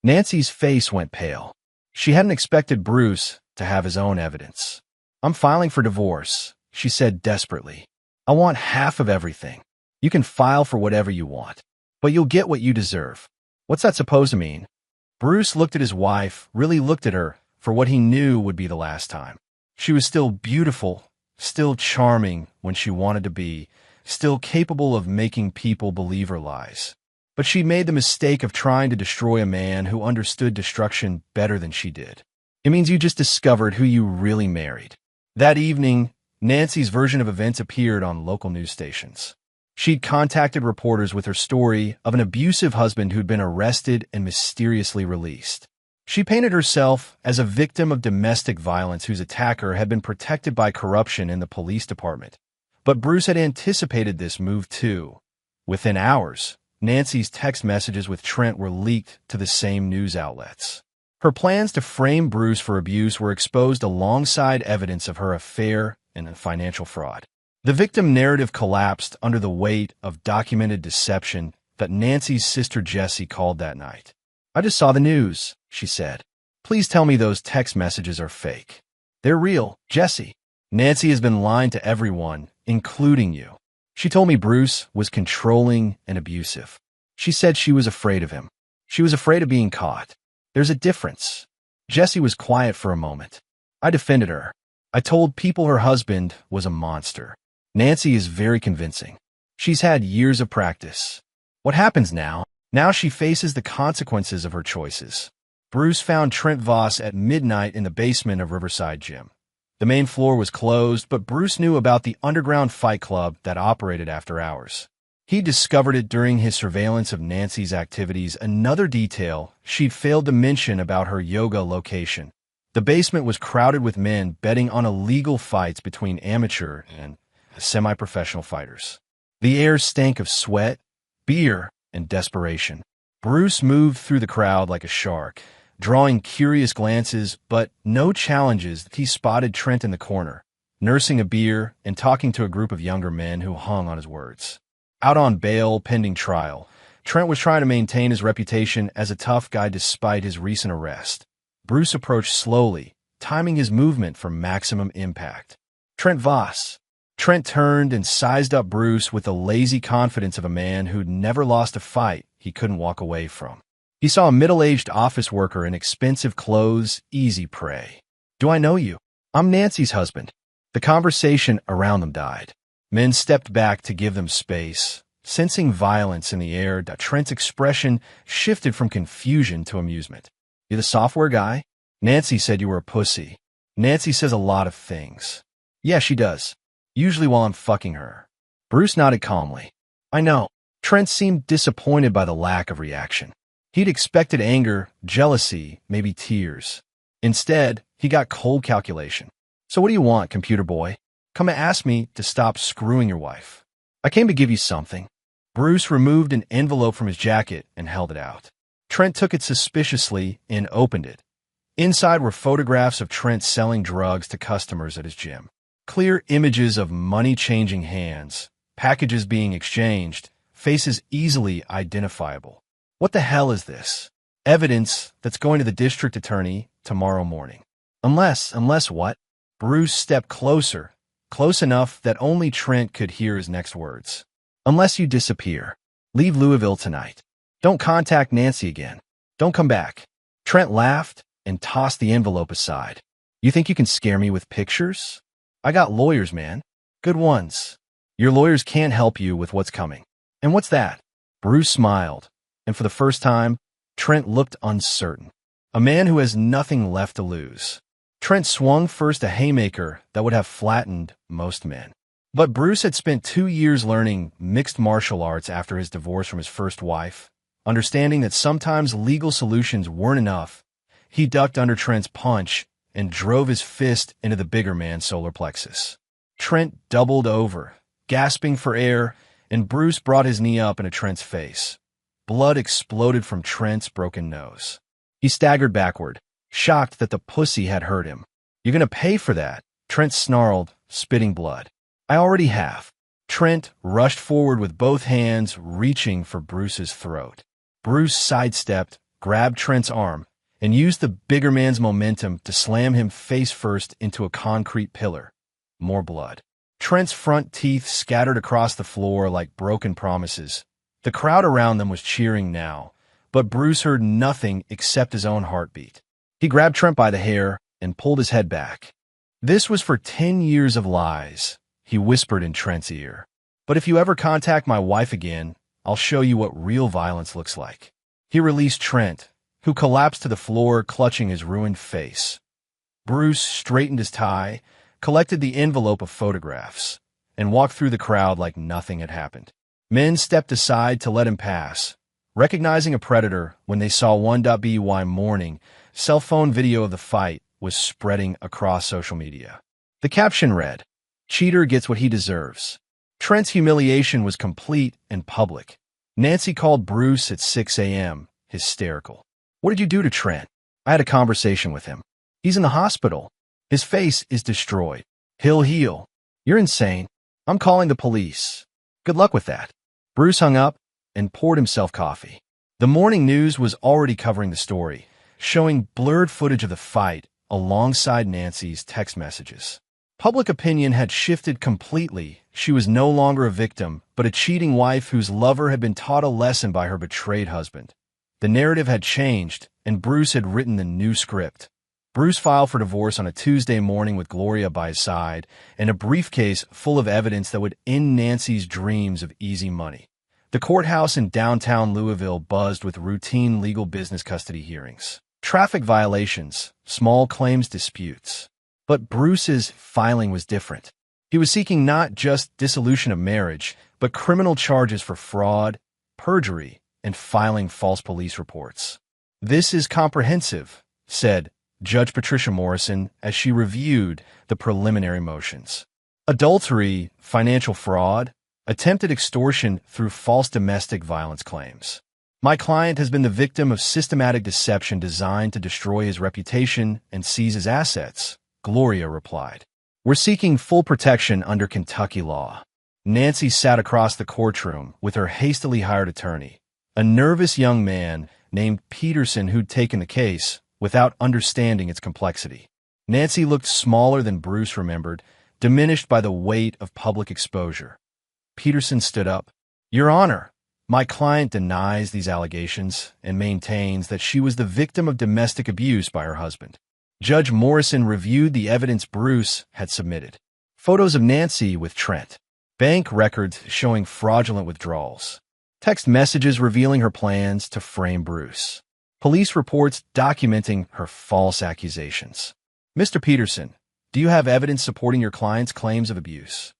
Nancy's face went pale. She hadn't expected Bruce to have his own evidence. I'm filing for divorce, she said desperately. I want half of everything. You can file for whatever you want, but you'll get what you deserve. What's that supposed to mean? Bruce looked at his wife, really looked at her for what he knew would be the last time. She was still beautiful, still charming when she wanted to be, still capable of making people believe her lies. But she made the mistake of trying to destroy a man who understood destruction better than she did. It means you just discovered who you really married. That evening, Nancy's version of events appeared on local news stations. She'd contacted reporters with her story of an abusive husband who'd been arrested and mysteriously released. She painted herself as a victim of domestic violence whose attacker had been protected by corruption in the police department. But Bruce had anticipated this move too. Within hours, Nancy's text messages with Trent were leaked to the same news outlets. Her plans to frame Bruce for abuse were exposed alongside evidence of her affair and financial fraud. The victim narrative collapsed under the weight of documented deception that Nancy's sister Jessie called that night. I just saw the news, she said. Please tell me those text messages are fake. They're real, Jessie. Nancy has been lying to everyone, including you. She told me Bruce was controlling and abusive. She said she was afraid of him. She was afraid of being caught. There's a difference. Jessie was quiet for a moment. I defended her. I told people her husband was a monster. Nancy is very convincing. She's had years of practice. What happens now? Now she faces the consequences of her choices. Bruce found Trent Voss at midnight in the basement of Riverside Gym. The main floor was closed, but Bruce knew about the underground fight club that operated after hours. He discovered it during his surveillance of Nancy's activities. Another detail she'd failed to mention about her yoga location. The basement was crowded with men betting on illegal fights between amateur and semi-professional fighters. The air stank of sweat, beer, and desperation. Bruce moved through the crowd like a shark, drawing curious glances, but no challenges. He spotted Trent in the corner, nursing a beer and talking to a group of younger men who hung on his words. Out on bail pending trial, Trent was trying to maintain his reputation as a tough guy despite his recent arrest. Bruce approached slowly, timing his movement for maximum impact. Trent Voss. Trent turned and sized up Bruce with the lazy confidence of a man who'd never lost a fight he couldn't walk away from. He saw a middle-aged office worker in expensive clothes, easy prey. Do I know you? I'm Nancy's husband. The conversation around them died. Men stepped back to give them space, sensing violence in the air. Trent's expression shifted from confusion to amusement. You the software guy? Nancy said you were a pussy. Nancy says a lot of things. Yeah, she does. Usually while I'm fucking her. Bruce nodded calmly. I know. Trent seemed disappointed by the lack of reaction. He'd expected anger, jealousy, maybe tears. Instead, he got cold calculation. "So what do you want, computer boy? Come and ask me to stop screwing your wife." "I came to give you something." Bruce removed an envelope from his jacket and held it out. Trent took it suspiciously and opened it. Inside were photographs of Trent selling drugs to customers at his gym. Clear images of money-changing hands, packages being exchanged, faces easily identifiable. What the hell is this? Evidence that's going to the district attorney tomorrow morning. Unless what? Bruce stepped closer, close enough that only Trent could hear his next words. "Unless you disappear. Leave Louisville tonight. Don't contact Nancy again. Don't come back." Trent laughed and tossed the envelope aside. "You think you can scare me with pictures? I got lawyers, man. Good ones. Your lawyers can't help you with what's coming." "And what's that?" Bruce smiled, and for the first time, Trent looked uncertain. A man who has nothing left to lose. Trent swung first a haymaker that would have flattened most men. But Bruce had spent 2 years learning mixed martial arts after his divorce from his first wife. Understanding that sometimes legal solutions weren't enough, he ducked under Trent's punch and drove his fist into the bigger man's solar plexus. Trent doubled over, gasping for air, and Bruce brought his knee up into Trent's face. Blood exploded from Trent's broken nose. He staggered backward, shocked that the pussy had hurt him. "You're gonna pay for that," Trent snarled, spitting blood. "I already have." Trent rushed forward with both hands reaching for Bruce's throat. Bruce sidestepped, grabbed Trent's arm, and used the bigger man's momentum to slam him face first into a concrete pillar. More blood. Trent's front teeth scattered across the floor like broken promises. The crowd around them was cheering now, but Bruce heard nothing except his own heartbeat. He grabbed Trent by the hair and pulled his head back. "This was for 10 years of lies," he whispered in Trent's ear. "But if you ever contact my wife again, I'll show you what real violence looks like." He released Trent, who collapsed to the floor clutching his ruined face. Bruce straightened his tie, collected the envelope of photographs, and walked through the crowd like nothing had happened. Men stepped aside to let him pass, recognizing a predator when they saw 1.BY morning. Cell phone video of the fight was spreading across social media. The caption read, "Cheater gets what he deserves." Trent's humiliation was complete and public. Nancy called Bruce at 6 a.m., hysterical. "What did you do to Trent?" "I had a conversation with him. He's in the hospital. His face is destroyed. He'll heal." "You're insane. I'm calling the police." "Good luck with that." Bruce hung up and poured himself coffee. The morning news was already covering the story, showing blurred footage of the fight alongside Nancy's text messages. Public opinion had shifted completely. She was no longer a victim, but a cheating wife whose lover had been taught a lesson by her betrayed husband. The narrative had changed, and Bruce had written the new script. Bruce filed for divorce on a Tuesday morning with Gloria by his side and a briefcase full of evidence that would end Nancy's dreams of easy money. The courthouse in downtown Louisville buzzed with routine legal business custody hearings, traffic violations, small claims disputes. But Bruce's filing was different. He was seeking not just dissolution of marriage, but criminal charges for fraud, perjury, and filing false police reports. "This is comprehensive," said Judge Patricia Morrison as she reviewed the preliminary motions. "Adultery, financial fraud, attempted extortion through false domestic violence claims. My client has been the victim of systematic deception designed to destroy his reputation and seize his assets," Gloria replied. "We're seeking full protection under Kentucky law." Nancy sat across the courtroom with her hastily hired attorney, a nervous young man named Peterson who'd taken the case without understanding its complexity. Nancy looked smaller than Bruce remembered, diminished by the weight of public exposure. Peterson stood up. "Your Honor, my client denies these allegations and maintains that she was the victim of domestic abuse by her husband." Judge Morrison reviewed the evidence Bruce had submitted. Photos of Nancy with Trent. Bank records showing fraudulent withdrawals. Text messages revealing her plans to frame Bruce. Police reports documenting her false accusations. "Mr. Peterson, do you have evidence supporting your client's claims of abuse?"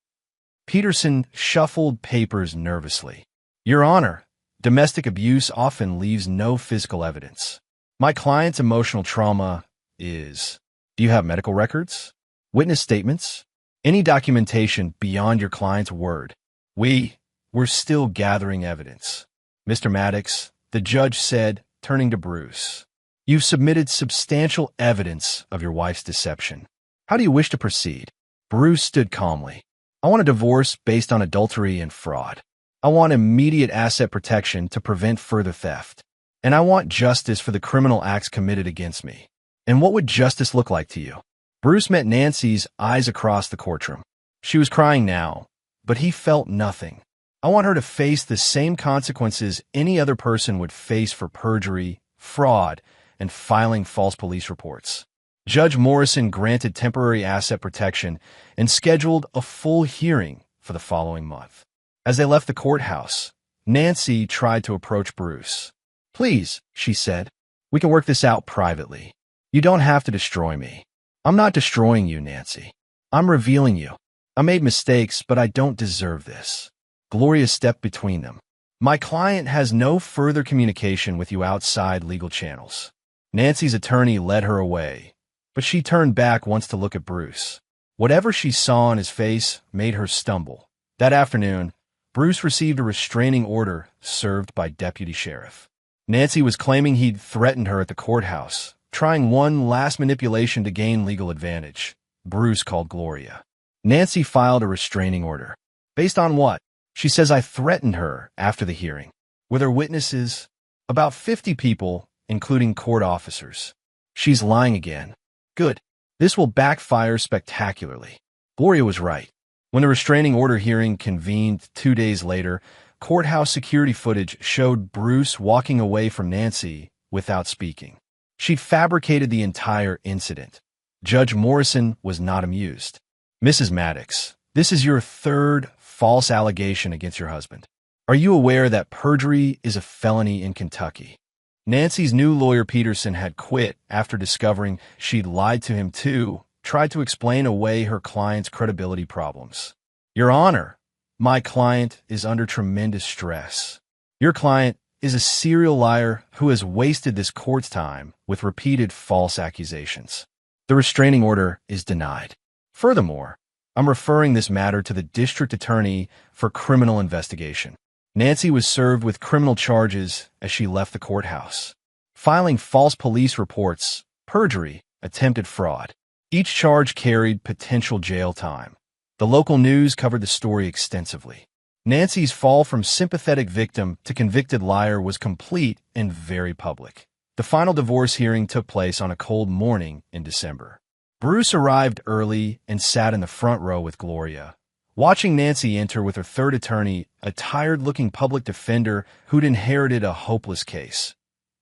Peterson shuffled papers nervously. "Your Honor, Domestic abuse often leaves no physical evidence. My client's emotional trauma is... Do you have medical records? Witness statements? Any documentation beyond your client's word? We're still gathering evidence. Mr. Maddox, the judge said, turning to Bruce. You've submitted substantial evidence of your wife's deception. How do you wish to proceed? Bruce stood calmly. I want a divorce based on adultery and fraud. I want immediate asset protection to prevent further theft. And I want justice for the criminal acts committed against me. And what would justice look like to you? Bruce met Nancy's eyes across the courtroom. She was crying now, but he felt nothing. I want her to face the same consequences any other person would face for perjury, fraud, and filing false police reports. Judge Morrison granted temporary asset protection and scheduled a full hearing for the following month. As they left the courthouse, Nancy tried to approach Bruce. Please, she said, we can work this out privately. You don't have to destroy me. I'm not destroying you, Nancy. I'm revealing you. I made mistakes, but I don't deserve this. Gloria stepped between them. My client has no further communication with you outside legal channels. Nancy's attorney led her away, but she turned back once to look at Bruce. Whatever she saw on his face made her stumble. That afternoon, Bruce received a restraining order served by Deputy Sheriff. Nancy was claiming he'd threatened her at the courthouse, trying one last manipulation to gain legal advantage. Bruce called Gloria. Nancy filed a restraining order. Based on what? She says I threatened her after the hearing. Were there witnesses? About 50 people, including court officers. She's lying again. Good. This will backfire spectacularly. Gloria was right. When the restraining order hearing convened 2 days later, courthouse security footage showed Bruce walking away from Nancy without speaking. She'd fabricated the entire incident. Judge Morrison was not amused. Mrs. Maddox, this is your third false allegation against your husband. Are you aware that perjury is a felony in Kentucky? Nancy's new lawyer Peterson had quit after discovering she'd lied to him too, tried to explain away her client's credibility problems. Your Honor, my client is under tremendous stress. Your client is a serial liar who has wasted this court's time with repeated false accusations. The restraining order is denied. Furthermore, I'm referring this matter to the district attorney for criminal investigation. Nancy was served with criminal charges as she left the courthouse. Filing false police reports, perjury, attempted fraud. Each charge carried potential jail time. The local news covered the story extensively. Nancy's fall from sympathetic victim to convicted liar was complete and very public. The final divorce hearing took place on a cold morning in December. Bruce arrived early and sat in the front row with Gloria, watching Nancy enter with her third attorney, a tired-looking public defender who'd inherited a hopeless case.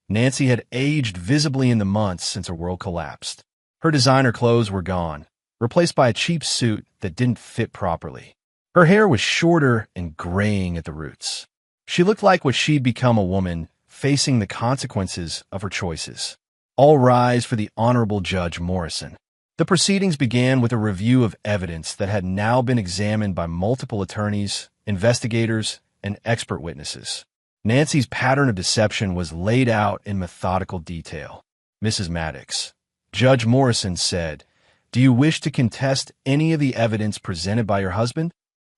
Nancy had aged visibly in the months since her world collapsed. Her designer clothes were gone, replaced by a cheap suit that didn't fit properly. Her hair was shorter and graying at the roots. She looked like what she'd become, a woman facing the consequences of her choices. All rise for the Honorable Judge Morrison. The proceedings began with a review of evidence that had now been examined by multiple attorneys, investigators, and expert witnesses. Nancy's pattern of deception was laid out in methodical detail. Mrs. Maddox, Judge Morrison said, "Do you wish to contest any of the evidence presented by your husband?"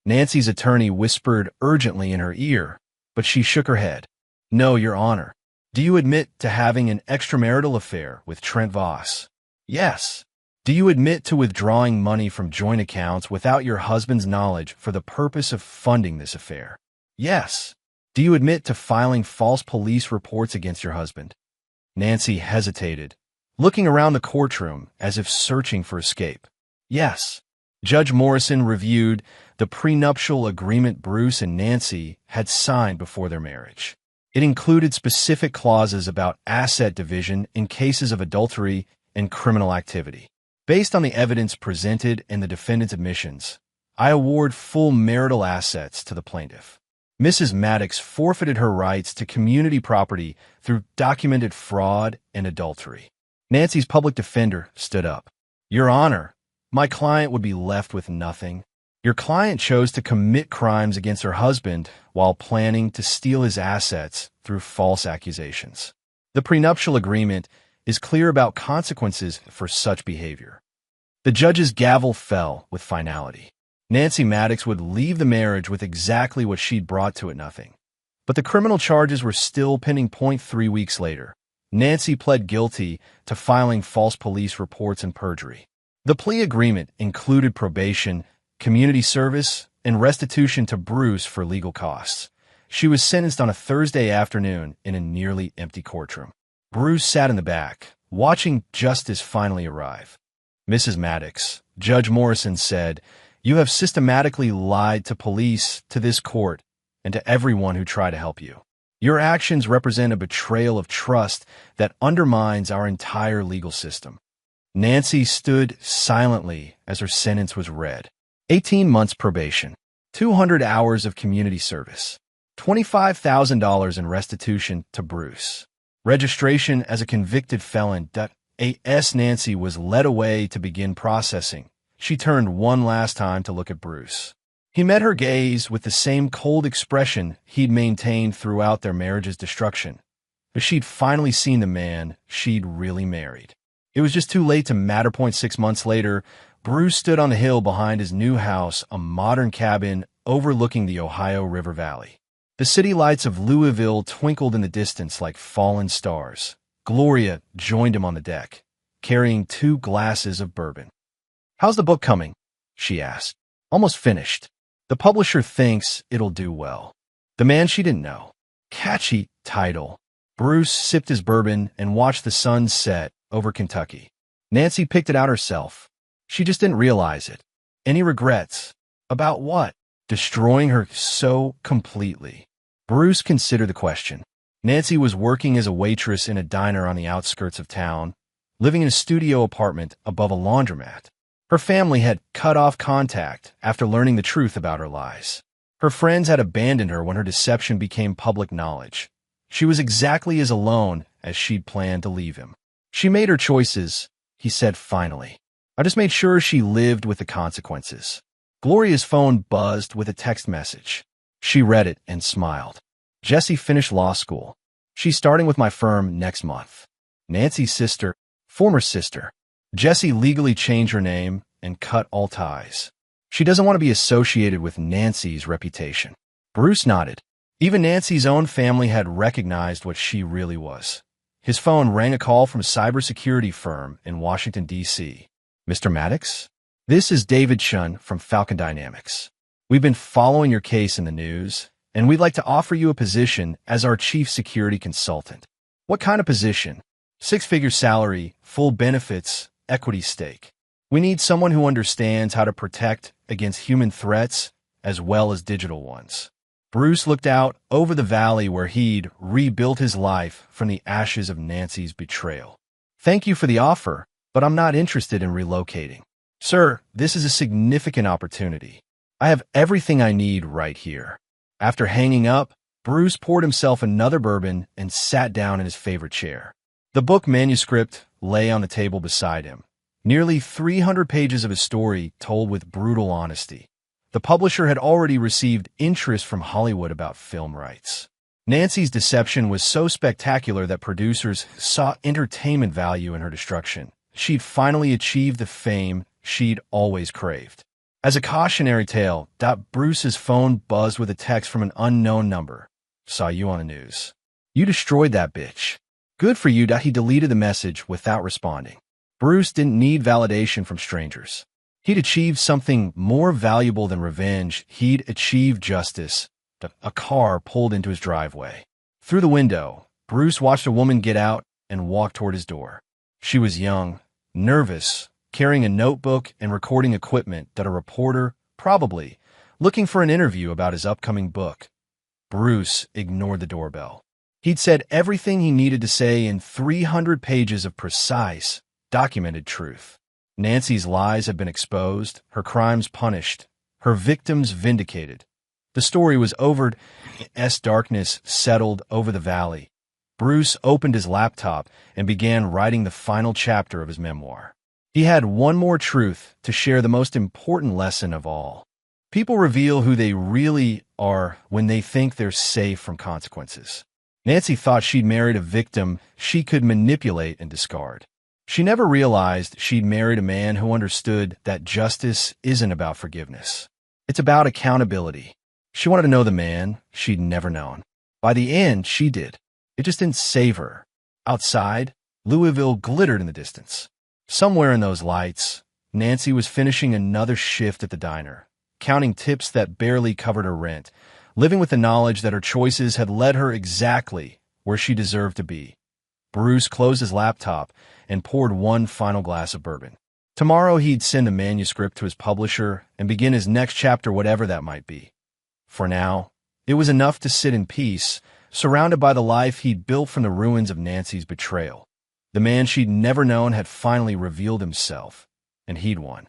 Nancy's attorney whispered urgently in her ear, but she shook her head. "No, Your Honor. Do you admit to having an extramarital affair with Trent Voss?" "Yes." "Do you admit to withdrawing money from joint accounts without your husband's knowledge for the purpose of funding this affair?" "Yes." "Do you admit to filing false police reports against your husband?" Nancy hesitated, looking around the courtroom as if searching for escape. "Yes." Judge Morrison reviewed the prenuptial agreement Bruce and Nancy had signed before their marriage. It included specific clauses about asset division in cases of adultery and criminal activity. Based on the evidence presented and the defendant's admissions, I award full marital assets to the plaintiff. Mrs. Maddox forfeited her rights to community property through documented fraud and adultery. Nancy's public defender stood up. "Your Honor, my client would be left with nothing. Your client chose to commit crimes against her husband while planning to steal his assets through false accusations. The prenuptial agreement is clear about consequences for such behavior. The judge's gavel fell with finality. Nancy Maddox would leave the marriage with exactly what she'd brought to it, nothing. But the criminal charges were still pending. 3 weeks later, Nancy pled guilty to filing false police reports and perjury. The plea agreement included probation, community service, and restitution to Bruce for legal costs. She was sentenced on a Thursday afternoon in a nearly empty courtroom. Bruce sat in the back, watching justice finally arrive. "Mrs. Maddox," Judge Morrison said, "you have systematically lied to police, to this court, and to everyone who tried to help you. Your actions represent a betrayal of trust that undermines our entire legal system." Nancy stood silently as her sentence was read. 18 months probation, 200 hours of community service, $25,000 in restitution to Bruce. Registration as a convicted felon. As Nancy was led away to begin processing, she turned one last time to look at Bruce. He met her gaze with the same cold expression he'd maintained throughout their marriage's destruction. But she'd finally seen the man she'd really married. It was just too late to matter. 6 months later, Bruce stood on the hill behind his new house, a modern cabin overlooking the Ohio River Valley. The city lights of Louisville twinkled in the distance like fallen stars. Gloria joined him on the deck, carrying 2 glasses of bourbon. "How's the book coming?" she asked. "Almost finished. The publisher thinks it'll do well." The man she didn't know. Catchy title. Bruce sipped his bourbon and watched the sun set over Kentucky. Nancy picked it out herself. She just didn't realize it. Any regrets? About what? Destroying her so completely. Bruce considered the question. Nancy was working as a waitress in a diner on the outskirts of town, living in a studio apartment above a laundromat. Her family had cut off contact after learning the truth about her lies. Her friends had abandoned her when her deception became public knowledge. She was exactly as alone as she'd planned to leave him. "She made her choices," he said finally. "I just made sure she lived with the consequences." Gloria's phone buzzed with a text message. She read it and smiled. "Jesse finished law school. She's starting with my firm next month." Nancy's sister, former sister. Jessie legally changed her name and cut all ties. She doesn't want to be associated with Nancy's reputation. Bruce nodded. Even Nancy's own family had recognized what she really was. His phone rang a call from a cybersecurity firm in Washington, D.C. "Mr. Maddox? This is David Shun from Falcon Dynamics. We've been following your case in the news, and we'd like to offer you a position as our chief security consultant." "What kind of position?" "6-figure salary, full benefits, equity stake. We need someone who understands how to protect against human threats as well as digital ones." Bruce looked out over the valley where he'd rebuilt his life from the ashes of Nancy's betrayal. "Thank you for the offer, but I'm not interested in relocating. Sir, this is a significant opportunity. I have everything I need right here." After hanging up, Bruce poured himself another bourbon and sat down in his favorite chair. The book manuscript lay on the table beside him. Nearly 300 pages of his story told with brutal honesty. The publisher had already received interest from Hollywood about film rights. Nancy's deception was so spectacular that producers saw entertainment value in her destruction. She'd finally achieved the fame she'd always craved. As a cautionary tale, Bruce's phone buzzed with a text from an unknown number. "Saw you on the news. You destroyed that bitch." "Good for you." He deleted the message without responding. Bruce didn't need validation from strangers. He'd achieved something more valuable than revenge. He'd achieved justice. A car pulled into his driveway. Through the window, Bruce watched a woman get out and walk toward his door. She was young, nervous, carrying a notebook and recording equipment. A reporter, probably, looking for an interview about his upcoming book. Bruce ignored the doorbell. He'd said everything he needed to say in 300 pages of precise, documented truth. Nancy's lies had been exposed, her crimes punished, her victims vindicated. The story was over as darkness settled over the valley. Bruce opened his laptop and began writing the final chapter of his memoir. He had one more truth to share, the most important lesson of all. People reveal who they really are when they think they're safe from consequences. Nancy thought she'd married a victim she could manipulate and discard. She never realized she'd married a man who understood that justice isn't about forgiveness. It's about accountability. She wanted to know the man she'd never known. By the end, she did. It just didn't save her. Outside, Louisville glittered in the distance. Somewhere in those lights, Nancy was finishing another shift at the diner, counting tips that barely covered her rent, living with the knowledge that her choices had led her exactly where she deserved to be. Bruce closed his laptop and poured one final glass of bourbon. Tomorrow he'd send a manuscript to his publisher and begin his next chapter, whatever that might be. For now, it was enough to sit in peace, surrounded by the life he'd built from the ruins of Nancy's betrayal. The man she'd never known had finally revealed himself, and he'd won.